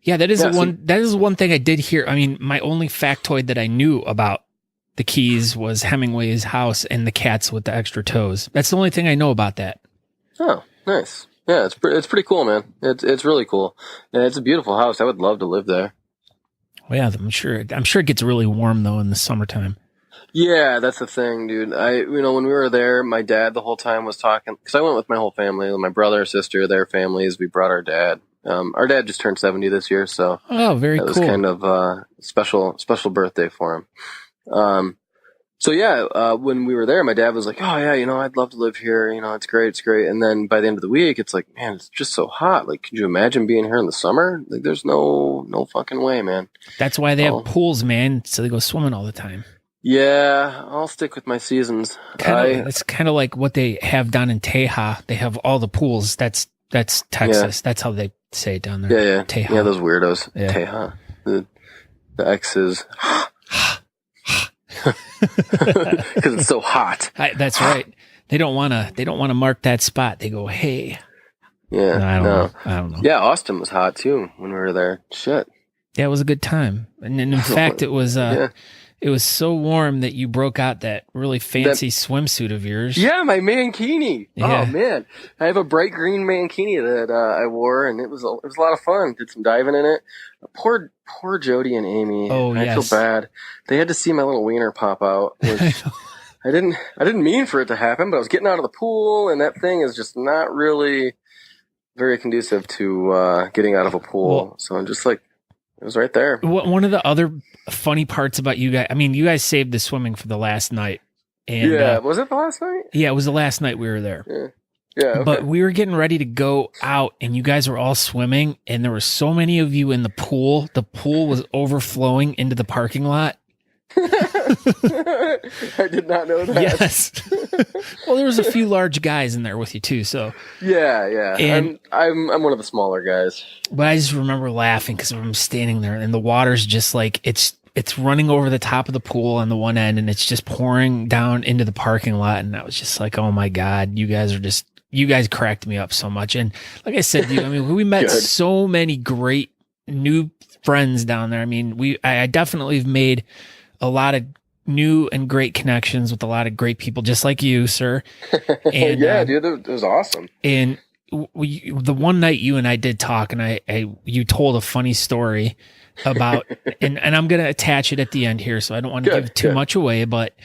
Yeah, that is one thing I did hear. My only factoid that I knew about the Keys was Hemingway's house and the cats with the extra toes. That's the only thing I know about that.
Oh, nice. Yeah, it's pretty cool, man. It's really cool. And it's a beautiful house. I would love to live there.
Well, yeah, I'm sure it gets really warm though in the summertime.
Yeah, that's the thing, dude. When we were there, my dad the whole time was talking, because I went with my whole family, my brother, sister, their families. We brought our dad. Our dad just turned 70 this year, so
very cool.
That was kind of a special birthday for him. When we were there, my dad was like, oh yeah, I'd love to live here. It's great. And then by the end of the week, it's like, man, it's just so hot. Like, could you imagine being here in the summer? Like, there's no fucking way, man.
That's why they have pools, man. So they go swimming all the time.
Yeah, I'll stick with my seasons.
It's kind of like what they have down in Teja. They have all the pools. That's Texas. Yeah. That's how they say it down there.
Yeah.
Teja.
Yeah, those weirdos.
Yeah.
Teja. The X's. Because it's so hot.
That's right. They don't want to mark that spot. They go, hey.
Yeah.
No, I don't know.
Yeah, Austin was hot too when we were there. Shit.
Yeah, it was a good time. And in fact, it was it was so warm that you broke out that really fancy swimsuit of yours.
Yeah, my mankini.
Yeah.
Oh man, I have a bright green mankini that I wore, and it was a lot of fun. Did some diving in it. Poor Jody and Amy.
Oh,
I feel bad. They had to see my little wiener pop out, which I didn't mean for it to happen. But I was getting out of the pool, and that thing is just not really very conducive to getting out of a pool. Well, so I'm just like, it was right there.
One of the other funny parts about you guys, you guys saved the swimming for the last night. And,
was it the last night?
Yeah, it was the last night we were there.
Yeah, okay.
But we were getting ready to go out, and you guys were all swimming, and there were so many of you in the pool. The pool was overflowing into the parking lot.
I did not know that.
Yes. Well, there was a few large guys in there with you too. So
yeah. And I'm one of the smaller guys.
But I just remember laughing because I'm standing there, and the water's just like it's running over the top of the pool on the one end, and it's just pouring down into the parking lot. And I was just like, oh my God, you guys cracked me up so much. And like I said, we met so many great new friends down there. I definitely have made a lot of new and great connections with a lot of great people, just like you, sir. And,
yeah, dude, it was awesome.
And the one night you and I did talk, and you told a funny story about, and I'm going to attach it at the end here, so I don't want to give too much away, but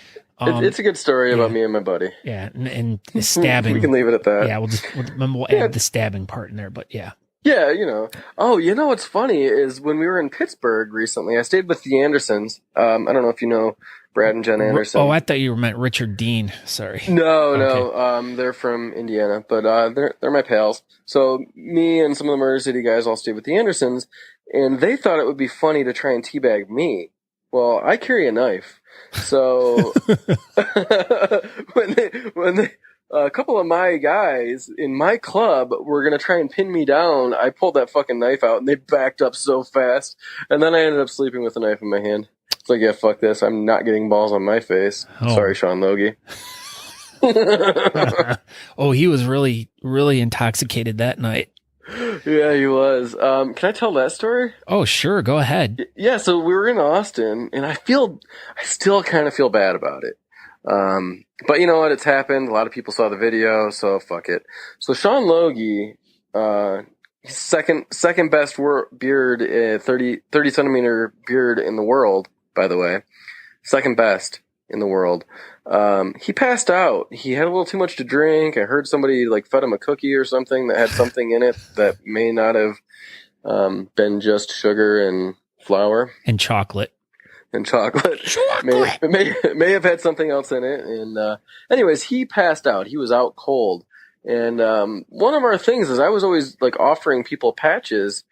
it's a good story about me and my buddy.
Yeah, and the stabbing.
We can leave it at that.
Yeah, we'll add the stabbing part in there, but yeah.
Yeah, Oh, what's funny is when we were in Pittsburgh recently, I stayed with the Andersons. I don't know if you know Brad and Jen Anderson.
Oh, I thought you meant Richard Dean. Sorry.
No. They're from Indiana, but they're my pals. So me and some of the Murder City guys all stayed with the Andersons, and they thought it would be funny to try and teabag me. Well, I carry a knife, so when they a couple of my guys in my club were going to try and pin me down, I pulled that fucking knife out, and they backed up so fast. And then I ended up sleeping with a knife in my hand. It's like, yeah, fuck this. I'm not getting balls on my face. Oh. Sorry, Sean Logie.
Oh, he was really, really intoxicated that night.
Yeah, he was. Can I tell that story?
Oh, sure. Go ahead.
Yeah, so we were in Austin, and I still kind of feel bad about it. But you know what? It's happened. A lot of people saw the video, so fuck it. So Sean Logie, second best beard, 30 centimeter beard in the world, by the way. Second best in the world. He passed out. He had a little too much to drink. I heard somebody fed him a cookie or something that had something in it that may not have, been just sugar and flour.
And chocolate.
May have had something else in it. And anyways, he passed out. He was out cold. And one of our things is I was always offering people patches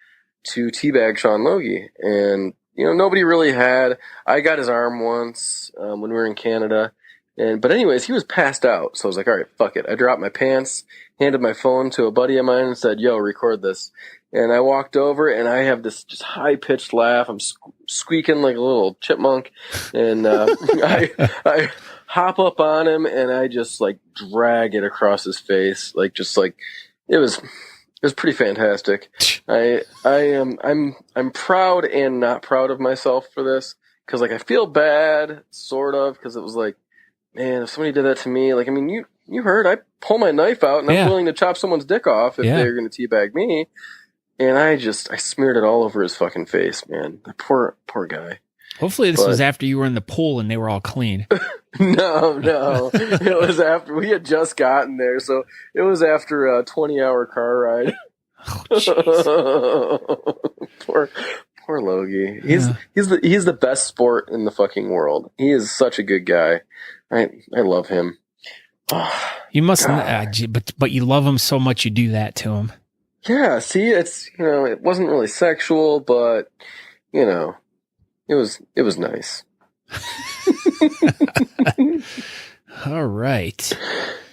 to teabag Sean Logie. And nobody really had. I got his arm once when we were in Canada. But anyways, he was passed out. So I was like, all right, fuck it. I dropped my pants, handed my phone to a buddy of mine and said, yo, record this. And I walked over, and I have this just high-pitched laugh. I'm squeaking like a little chipmunk. And I hop up on him, and I just, drag it across his face. It was pretty fantastic. I'm proud and not proud of myself for this. Because, I feel bad, sort of, because it was man, if somebody did that to me, you heard, I pull my knife out, and I'm willing to chop someone's dick off if they're going to teabag me. And I smeared it all over his fucking face, man. The poor guy.
Hopefully this was after you were in the pool and they were all clean.
No. It was after we had just gotten there. So it was after a 20-hour car ride.
Oh,
poor Logie. He's the best sport in the fucking world. He is such a good guy. I love him.
You must, but you love him so much you do that to him.
Yeah, see, it's, it wasn't really sexual, but, it was nice.
All right.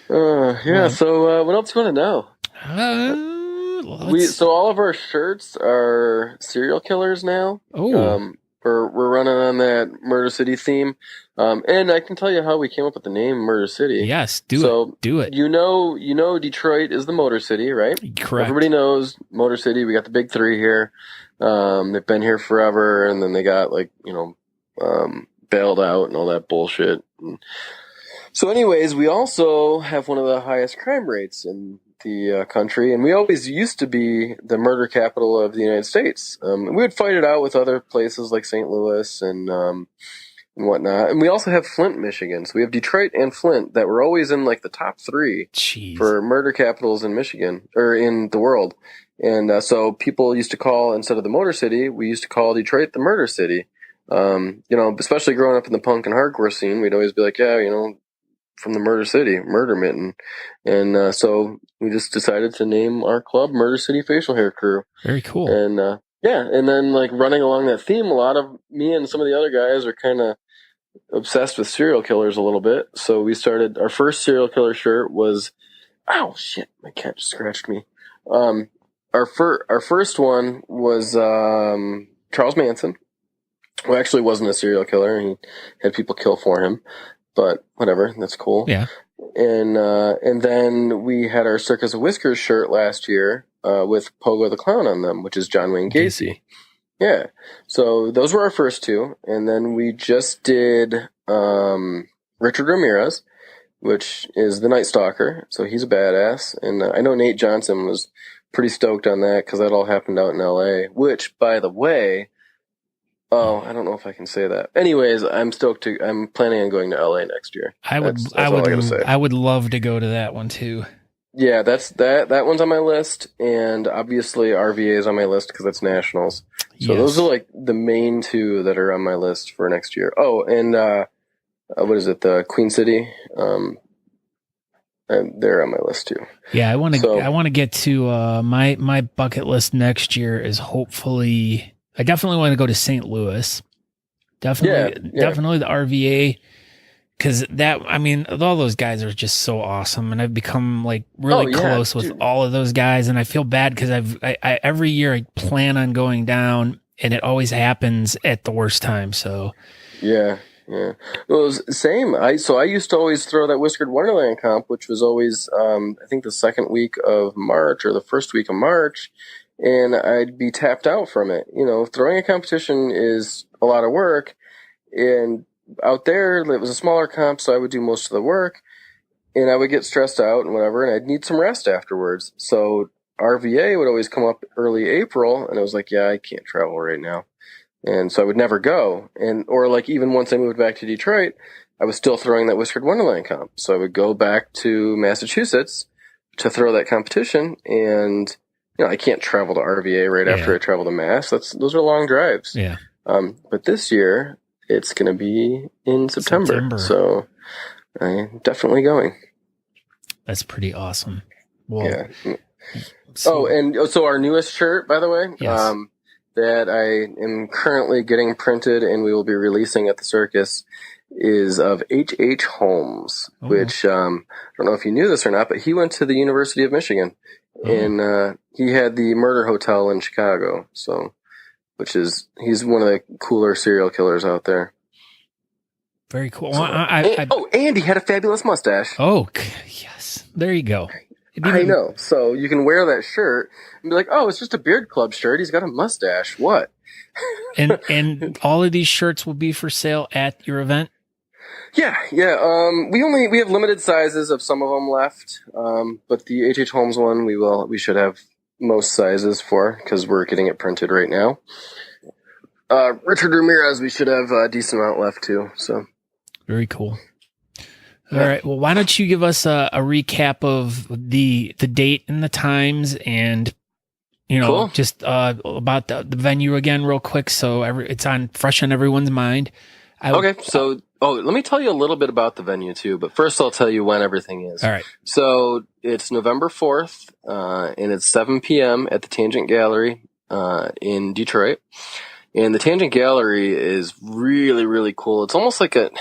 So what else do you want to know? So all of our shirts are serial killers now.
Oh.
We're running on that Murder City theme. And I can tell you how we came up with the name Murder City.
Yes, do it.
You know Detroit is the Motor City, right?
Correct.
Everybody knows Motor City. We got the big three here. They've been here forever, and then they got bailed out and all that bullshit. So anyways, we also have one of the highest crime rates in the country, and we always used to be the murder capital of the United States. We would fight it out with other places like St. Louis and whatnot. And we also have Flint, Michigan. So we have Detroit and Flint that were always in the top three for murder capitals in Michigan or in the world. And so people used to call, instead of the Motor City, we used to call Detroit the Murder City. Especially growing up in the punk and hardcore scene, we'd always be like, from the Murder City, Murder Mitten. And so we just decided to name our club Murder City Facial Hair Crew.
Very cool.
And and then running along that theme, a lot of me and some of the other guys are kind of obsessed with serial killers a little bit. So we started, our first serial killer shirt was, ow, shit, my cat just scratched me. Our first one was Charles Manson, who actually wasn't a serial killer. He had people kill for him. But whatever, that's cool.
Yeah.
And then we had our Circus of Whiskers shirt last year with Pogo the Clown on them, which is John Wayne Gacy. Yeah. So those were our first two. And then we just did Richard Ramirez. which is the Night Stalker. So he's a badass. And I know Nate Johnson was pretty stoked on that because that all happened out in LA, which, by the way, I don't know if I can say that. Anyways, I'm planning on going to LA next year.
I would love to go to that one too.
Yeah, that one's on my list, and obviously RVA is on my list because it's nationals. So those are like the main two that are on my list for next year. Oh, and what is it? The Queen City. And they're on my list too.
Yeah, I want to get to my bucket list next year is hopefully. I definitely want to go to St. Louis. Definitely the RVA. Because all those guys are just so awesome, and I've become like really close with all of those guys, and I feel bad because I every year I plan on going down, and it always happens at the worst time. So
yeah. Well, it was the same. I used to always throw that Whiskered Wonderland comp, which was always I think the second week of March or the first week of March, and I'd be tapped out from it. Throwing a competition is a lot of work, and out there, it was a smaller comp, so I would do most of the work, and I would get stressed out and whatever, and I'd need some rest afterwards. So RVA would always come up early April, and I was like, I can't travel right now. And so I would never go. Or like even once I moved back to Detroit, I was still throwing that Whiskered Wonderland comp. So I would go back to Massachusetts to throw that competition, and I can't travel to RVA right after I travel to Mass. Those are long drives.
Yeah.
But this year, it's going to be in September. So I'm definitely going.
That's pretty awesome. Well,
yeah. So our newest shirt, by the way, that I am currently getting printed and we will be releasing at the circus is of H.H. Holmes, which I don't know if you knew this or not, but he went to the University of Michigan, and he had the Murder Hotel in Chicago. So. He's one of the cooler serial killers out there.
Very cool.
And he had a fabulous mustache.
Oh, yes. There you go.
I know. So you can wear that shirt and be like, it's just a Beard Club shirt. He's got a mustache. What?
and all of these shirts will be for sale at your event?
Yeah. We have limited sizes of some of them left. But the H.H. Holmes one, we should have most sizes for, because we're getting it printed right now. Richard Ramirez, we should have a decent amount left too. So
very cool. All right. Well, why don't you give us a recap of the date and the times, and just about the venue again, real quick, so it's fresh on everyone's mind.
So let me tell you a little bit about the venue too, but first I'll tell you when everything is.
All right.
So it's November 4th, and it's 7 p.m. at the Tangent Gallery in Detroit. And the Tangent Gallery is really, really cool. It's almost like it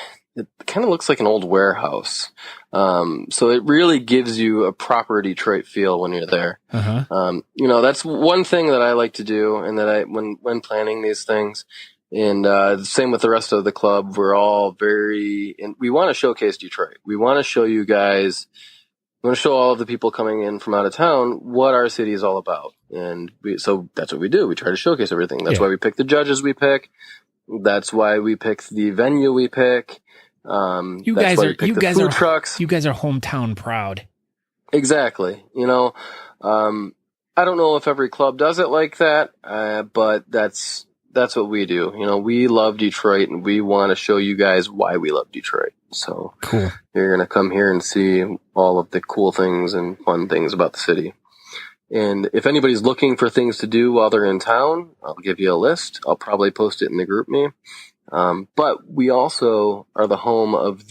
kind of looks like an old warehouse. So it really gives you a proper Detroit feel when you're there. That's one thing that I like to do, and that when planning these things. And same with the rest of the club. We're all and we want to showcase Detroit. We want to show you guys, we want to show all of the people coming in from out of town what our city is all about. And so that's what we do. We try to showcase everything. That's why we pick the judges we pick. That's why we pick the venue we pick.
You guys are hometown proud.
Exactly. I don't know if every club does it like that, but that's what we do. We love Detroit, and we want to show you guys why we love Detroit. So
cool.
You're going to come here and see all of the cool things and fun things about the city. And if anybody's looking for things to do while they're in town, I'll give you a list. I'll probably post it in the group me. But we also are the home of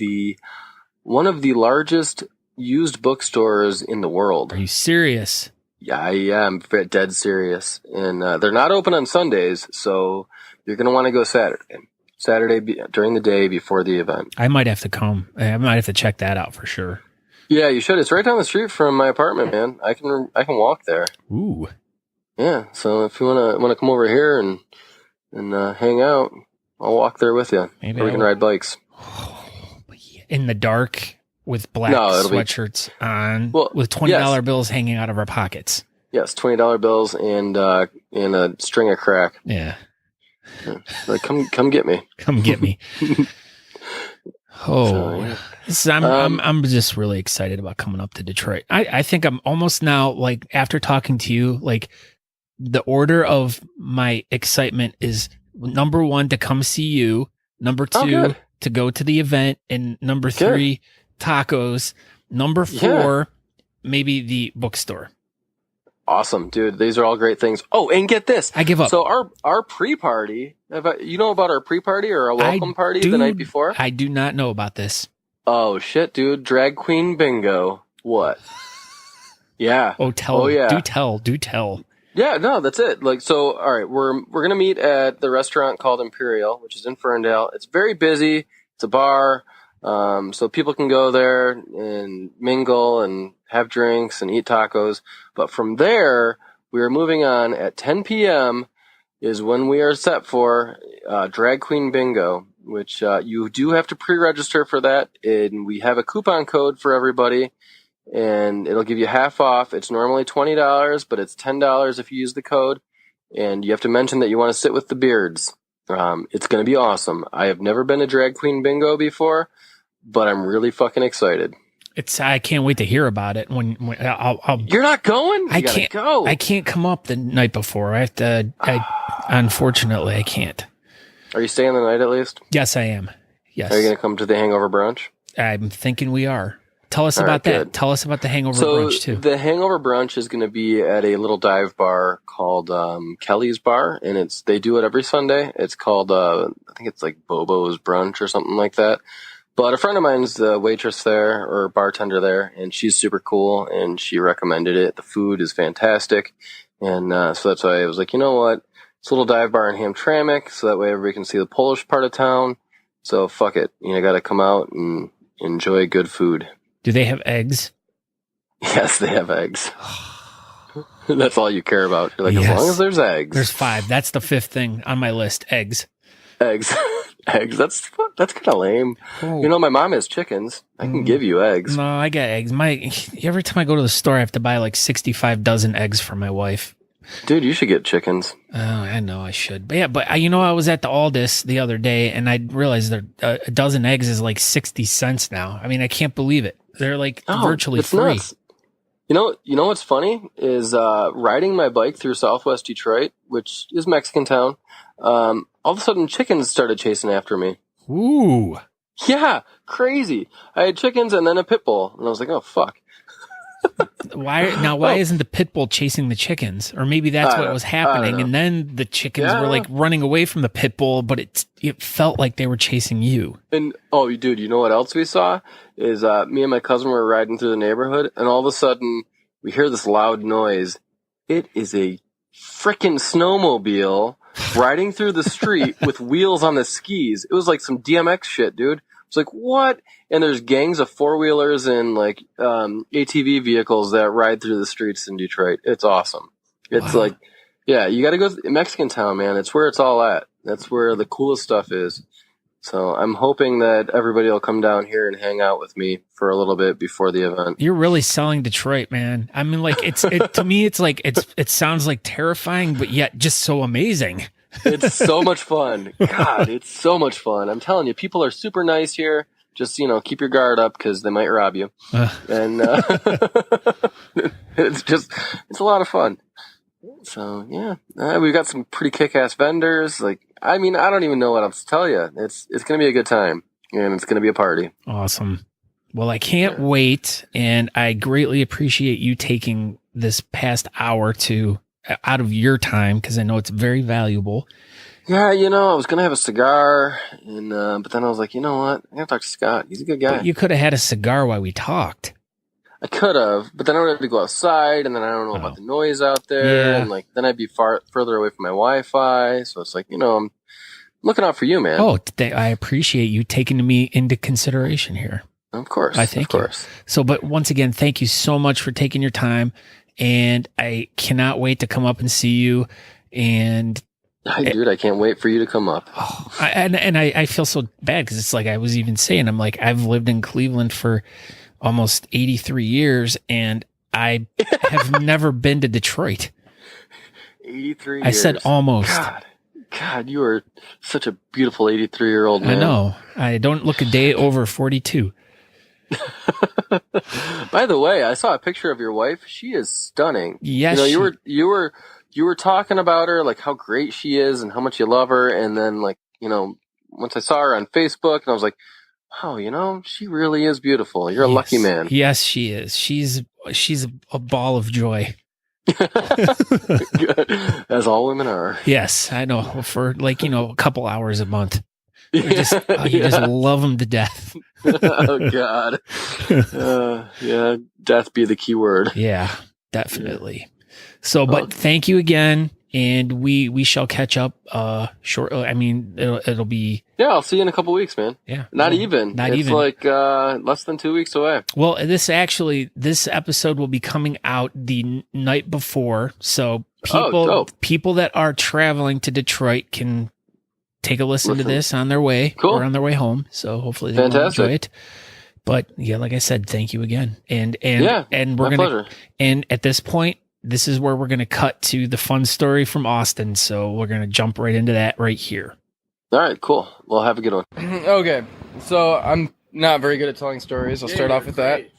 one of the largest used bookstores in the world.
Are you serious?
Yeah, I am dead serious. And they're not open on Sundays, so you're going to want to go Saturday during the day before the event.
I might have to come. I might have to check that out for sure.
Yeah, you should. It's right down the street from my apartment, man. I can walk there.
Ooh.
Yeah, so if you want to come over here and hang out, I'll walk there with you. Maybe we can ride bikes.
In the dark with black sweatshirts on, with $20 bills hanging out of our pockets.
Yes, $20 bills and a string of crack.
Yeah.
Like, come get me.
Come get me. I'm just really excited about coming up to Detroit. I think I'm almost now, like, after talking to you, like, the order of my excitement is number 1 to come see you, number 2 to go to the event, and number 3 tacos, number 4 maybe the bookstore.
Awesome, dude. These are all great things. Oh, and get this.
I give up.
So our pre-party, you know about our pre-party or our welcome party the night before?
I do not know about this.
Oh, shit, dude. Drag queen bingo. What? Yeah.
Do tell.
Yeah, no, that's it. Like, so, all right, we're going to meet at the restaurant called Imperial, which is in Ferndale. It's very busy. It's a bar. So people can go there and mingle and have drinks and eat tacos. But from there, we are moving on at 10 p.m. is when we are set for Drag Queen Bingo, which you do have to pre-register for that. And we have a coupon code for everybody, and it'll give you half off. It's normally $20, but it's $10 if you use the code. And you have to mention that you want to sit with the beards. It's going to be awesome. I have never been to Drag Queen Bingo before, but I'm really fucking excited.
I can't wait to hear about it. When I'll
You're not going?
I can't go. I can't come up the night before. I have to. Unfortunately, I can't.
Are you staying the night at least?
Yes, I am. Yes.
Are you going to come to the hangover brunch?
I'm thinking we are. Tell us about that. Good. Tell us about the hangover brunch too.
The hangover brunch is going to be at a little dive bar called Kelly's Bar, and they do it every Sunday. It's called I think it's like Bobo's Brunch or something like that. But a friend of mine's the waitress there or bartender there, and she's super cool, and she recommended it. The food is fantastic, and so that's why I was like, you know what? It's a little dive bar in Hamtramck, so that way everybody can see the Polish part of town. So fuck it, got to come out and enjoy good food.
Do they have eggs?
Yes, they have eggs. That's all you care about. You're like, as long as there's eggs.
There's 5. That's the 5th thing on my list. Eggs.
Eggs. That's kind of lame. Oh. My mom has chickens. I can give you eggs.
No, I got eggs. Every time I go to the store, I have to buy like 65 dozen eggs for my wife.
Dude, you should get chickens.
Oh, I know I should. But yeah, I was at the Aldis the other day, and I realized that a dozen eggs is like 60 cents now. I mean, I can't believe it. They're like virtually free. Nuts.
You know what's funny is riding my bike through Southwest Detroit, which is Mexican town. All of a sudden, chickens started chasing after me.
Ooh.
Yeah, crazy. I had chickens and then a pit bull, and I was like, oh, fuck.
Why isn't the pit bull chasing the chickens? Or maybe that's what was happening, and then the chickens were like running away from the pit bull, but it felt like they were chasing you.
And dude, you know what else we saw? Is me and my cousin were riding through the neighborhood, and all of a sudden we hear this loud noise. It is a frickin' snowmobile riding through the street with wheels on the skis. It was like some DMX shit, dude. It's like, what? And there's gangs of four-wheelers and like ATV vehicles that ride through the streets in Detroit. It's awesome. It's like, yeah, you got to go to Mexican town, man. It's where it's all at. That's where the coolest stuff is. So I'm hoping that everybody will come down here and hang out with me for a little bit before the event.
You're really selling Detroit, man. I mean, like to me, it's like it sounds like terrifying, but yet just so amazing.
It's so much fun. God, it's so much fun. I'm telling you, people are super nice here. Just, keep your guard up because they might rob you. And it's a lot of fun. So, yeah, we've got some pretty kick-ass vendors. Like, I mean, I don't even know what else to tell you. It's going to be a good time, and it's going to be a party.
Awesome. Well, I can't wait, and I greatly appreciate you taking this past hour out of your time, because I know it's very valuable.
Yeah, I was going to have a cigar, and but then I was like, you know what? I got to talk to Scott. He's a good guy.
But you could have had a cigar while we talked.
I could have, but then I would have to go outside, and then I don't know about the noise out there, and then I'd be further away from my Wi-Fi. So it's like, I'm looking out for you, man.
Oh, I appreciate you taking me into consideration here.
Of course,
of course. So, but once again, thank you so much for taking your time, and I cannot wait to come up and see you. And
dude, I can't wait for you to come up.
I feel so bad because it's like I was even saying, I'm like, I've lived in Cleveland for almost 83 years, and I have never been to Detroit.
83 years.
I said almost.
God. God, you are such a beautiful 83-year-old man.
I know. I don't look a day over 42.
By the way, I saw a picture of your wife. She is stunning.
Yes,
you were talking about her, like how great she is and how much you love her, and then like, once I saw her on Facebook, and I was like, oh, she really is beautiful. You're a lucky man.
Yes, she is. She's a ball of joy.
As all women are.
Yes, I know. For a couple hours a month. You just love them to death.
Oh God. Yeah, death be the key word.
Yeah, definitely. So, but thank you again, and we shall catch up shortly. I mean, it'll be.
Yeah, I'll see you in a couple weeks, man.
Yeah,
not even. It's like less than 2 weeks away.
Well, this episode will be coming out the night before, so people that are traveling to Detroit can take a listen to this on their way or on their way home. So hopefully they will enjoy it. But yeah, like I said, thank you again. And we're
pleasure.
And at this point, this is where we're gonna cut to the fun story from Austin. So we're gonna jump right into that right here.
All right, cool. Well, have a good one.
Okay, so I'm not very good at telling stories. I'll start off with that.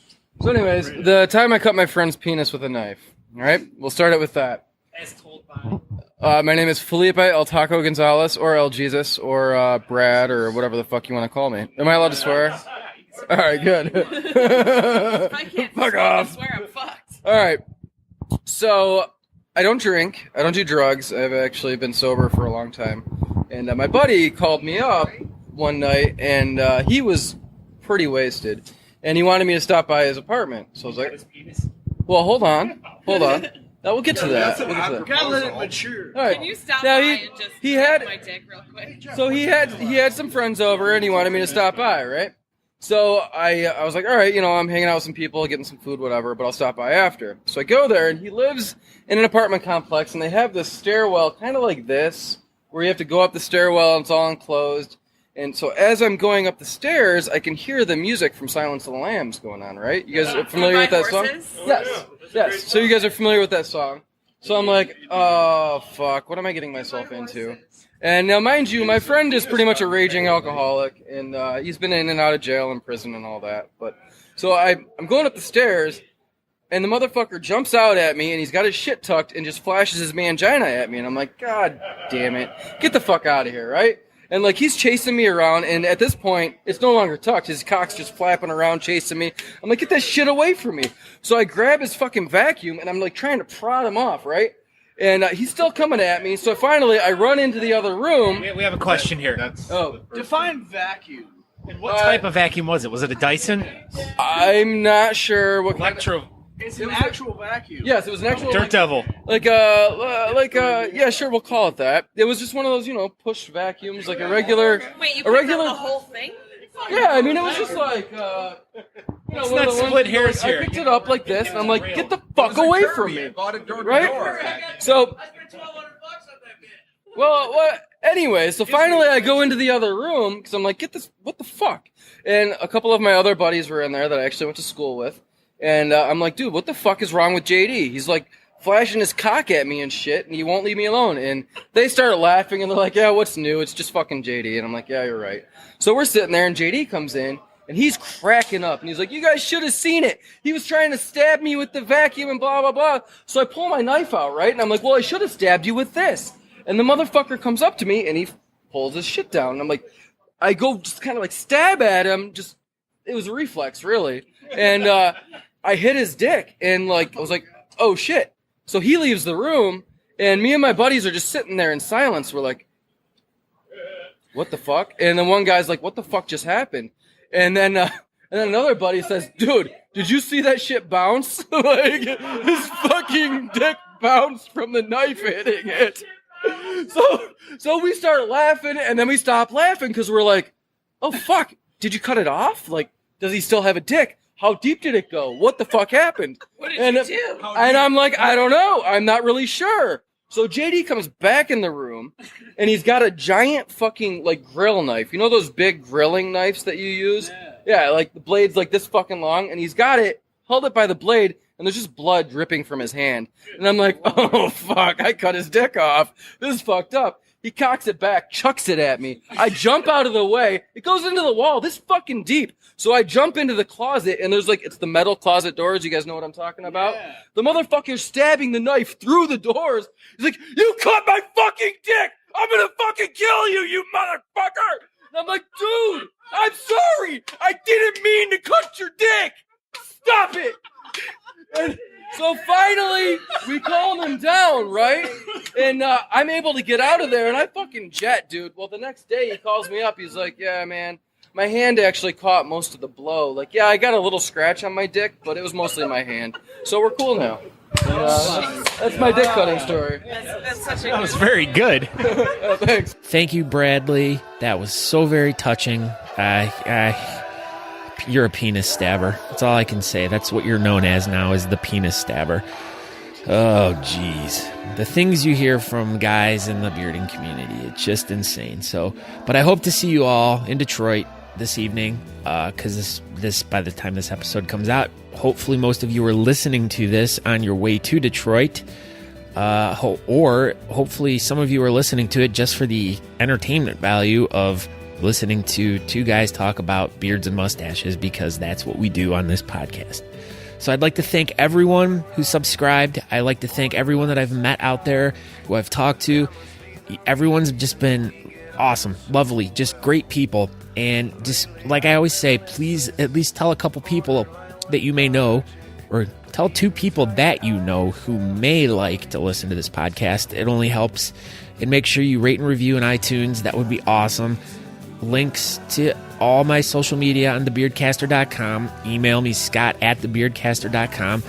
So anyways, the time I cut my friend's penis with a knife. All right, we'll start it with that.
As told by.
My name is Felipe El Taco Gonzalez, or El Jesus, or Brad, or whatever the fuck you want to call me. Am I allowed to swear? All right, good.
If I can't
fuck off.
Swear, I'm fucked.
All right. So I don't drink. I don't do drugs. I've actually been sober for a long time. And my buddy called me up one night, and he was pretty wasted. And he wanted me to stop by his apartment. So I was like, well, hold on. Now we'll get to that.
Gotta let it mature.
All right.
Can you stop
Now,
by and just
he had
my dick real quick?
So he had some friends over, and he wanted me to stop by, right? So I was like, all right, I'm hanging out with some people, getting some food, whatever, but I'll stop by after. So I go there, and he lives in an apartment complex, and they have this stairwell kind of like this, where you have to go up the stairwell, and it's all enclosed. And so as I'm going up the stairs, I can hear the music from Silence of the Lambs going on, right? You guys are familiar with that song? Yes. So you guys are familiar with that song. So I'm like, oh, fuck, what am I getting myself into? And now, mind you, my friend is pretty much a raging alcoholic, and he's been in and out of jail and prison and all that. But so I'm going up the stairs, and the motherfucker jumps out at me, and he's got his shit tucked and just flashes his mangina at me. And I'm like, God damn it. Get the fuck out of here, right? And, he's chasing me around, and at this point, it's no longer tucked. His cock's just flapping around, chasing me. I'm like, get that shit away from me. So I grab his fucking vacuum, and I'm, trying to prod him off, right? And he's still coming at me, so finally, I run into the other room.
We have a question here.
Define vacuum.
And what type of vacuum was it? Was it a Dyson?
I'm not sure what
Electro.
It's an actual vacuum.
Yes, it was an actual
Dirt Devil.
yeah, sure, we'll call it that. It was just one of those, push vacuums, like a regular.
Wait, you picked up the whole thing?
Yeah, I mean, it was just like,
Let's not split hairs here.
I picked it up like this, and I'm like, get the fuck away from me, right? So, anyway, so finally I go into the other room because I'm like, what the fuck? And a couple of my other buddies were in there that I actually went to school with. And I'm like, dude, what the fuck is wrong with JD? He's flashing his cock at me and shit, and he won't leave me alone. And they start laughing, and they're like, yeah, what's new? It's just fucking JD. And I'm like, yeah, you're right. So we're sitting there, and JD comes in, and he's cracking up. And he's like, you guys should have seen it. He was trying to stab me with the vacuum and blah, blah, blah. So I pull my knife out, right? And I'm like, well, I should have stabbed you with this. And the motherfucker comes up to me, and he pulls his shit down. And I'm like, I go just kind of stab at him. It was a reflex, really. And, I hit his dick, and I was like, oh shit. So he leaves the room, and me and my buddies are just sitting there in silence. We're like, what the fuck? And then one guy's like, what the fuck just happened? And then another buddy says, dude, did you see that shit bounce? His fucking dick bounced from the knife hitting it. So we start laughing, and then we stop laughing because we're like, oh fuck, did you cut it off? Does he still have a dick? How deep did it go? What the fuck happened?
What did you do?
And I'm like, I don't know. I'm not really sure. So JD comes back in the room, and he's got a giant fucking, grill knife. You know those big grilling knives that you use? Yeah, the blade's this fucking long, and he's got it, held it by the blade, and there's just blood dripping from his hand. And I'm like, oh, fuck, I cut his dick off. This is fucked up. He cocks it back, chucks it at me. I jump out of the way. It goes into the wall this fucking deep. So I jump into the closet, and there's it's the metal closet doors. You guys know what I'm talking about?
Yeah.
The motherfucker's stabbing the knife through the doors. He's like, you cut my fucking dick! I'm gonna fucking kill you, you motherfucker! And I'm like, dude, I'm sorry! I didn't mean to cut your dick! Stop it! And so finally, we calm him down, right? And I'm able to get out of there, and I fucking jet, dude. Well, the next day, he calls me up. He's like, yeah, man, my hand actually caught most of the blow. Like, yeah, I got a little scratch on my dick, but it was mostly my hand. So we're cool now. And, that's my dick cutting story.
That's such a
That was very good.
Thanks.
Thank you, Bradley. That was so very touching. You're a penis stabber. That's all I can say. That's what you're known as now, is the penis stabber. Oh, jeez. The things you hear from guys in the bearding community, it's just insane. So, but I hope to see you all in Detroit this evening, because this by the time this episode comes out, hopefully most of you are listening to this on your way to Detroit, or hopefully some of you are listening to it just for the entertainment value of listening to two guys talk about beards and mustaches, because that's what we do on this podcast. So I'd like to thank everyone who subscribed. I'd like to thank everyone that I've met out there, who I've talked to. Everyone's just been awesome, lovely, just great people. And just like I always say, please at least tell a couple people that you may know, or tell two people that you know who may like to listen to this podcast. It only helps. And make sure you rate and review in iTunes. That would be awesome. Links to all my social media on thebeardcaster.com. Email me, scott@thebeardcaster.com.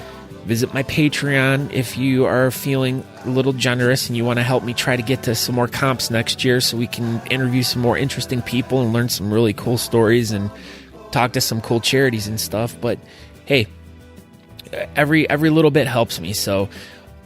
Visit my Patreon if you are feeling a little generous and you want to help me try to get to some more comps next year, so we can interview some more interesting people and learn some really cool stories and talk to some cool charities and stuff. But hey, every little bit helps me. So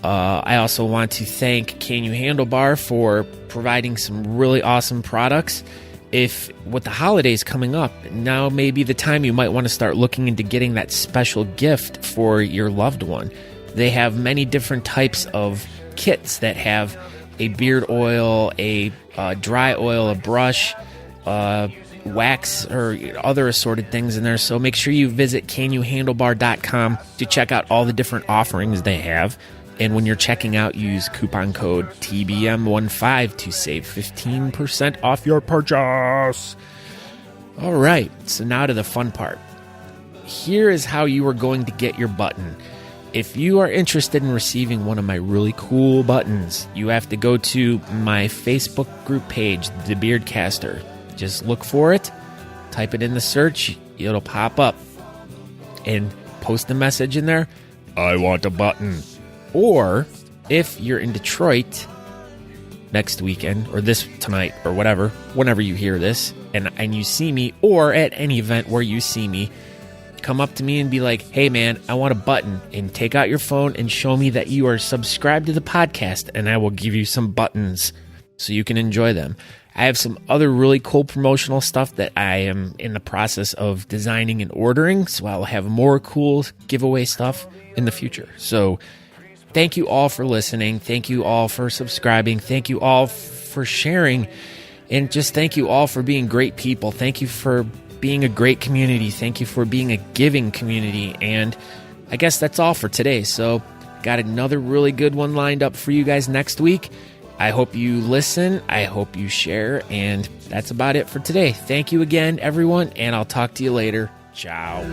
I also want to thank Can You Handlebar for providing some really awesome products. If with the holidays coming up, now may be the time you might want to start looking into getting that special gift for your loved one. They have many different types of kits that have a beard oil, a dry oil, a brush, wax, or other assorted things in there. So make sure you visit canyouhandlebar.com to check out all the different offerings they have. And when you're checking out, use coupon code TBM15 to save 15% off your purchase. All right, so now to the fun part. Here is how you are going to get your button. If you are interested in receiving one of my really cool buttons, you have to go to my Facebook group page, The Beardcaster. Just look for it, type it in the search, it'll pop up, and post a message in there, I want a button. Or if you're in Detroit next weekend, or this tonight, or whatever, whenever you hear this, and you see me, or at any event where you see me, come up to me and be like, hey man, I want a button, and take out your phone and show me that you are subscribed to the podcast, and I will give you some buttons so you can enjoy them. I have some other really cool promotional stuff that I am in the process of designing and ordering, so I'll have more cool giveaway stuff in the future. So thank you all for listening. Thank you all for subscribing. Thank you all for sharing. And just thank you all for being great people. Thank you for being a great community. Thank you for being a giving community. And I guess that's all for today. So got another really good one lined up for you guys next week. I hope you listen. I hope you share. And that's about it for today. Thank you again, everyone. And I'll talk to you later. Ciao.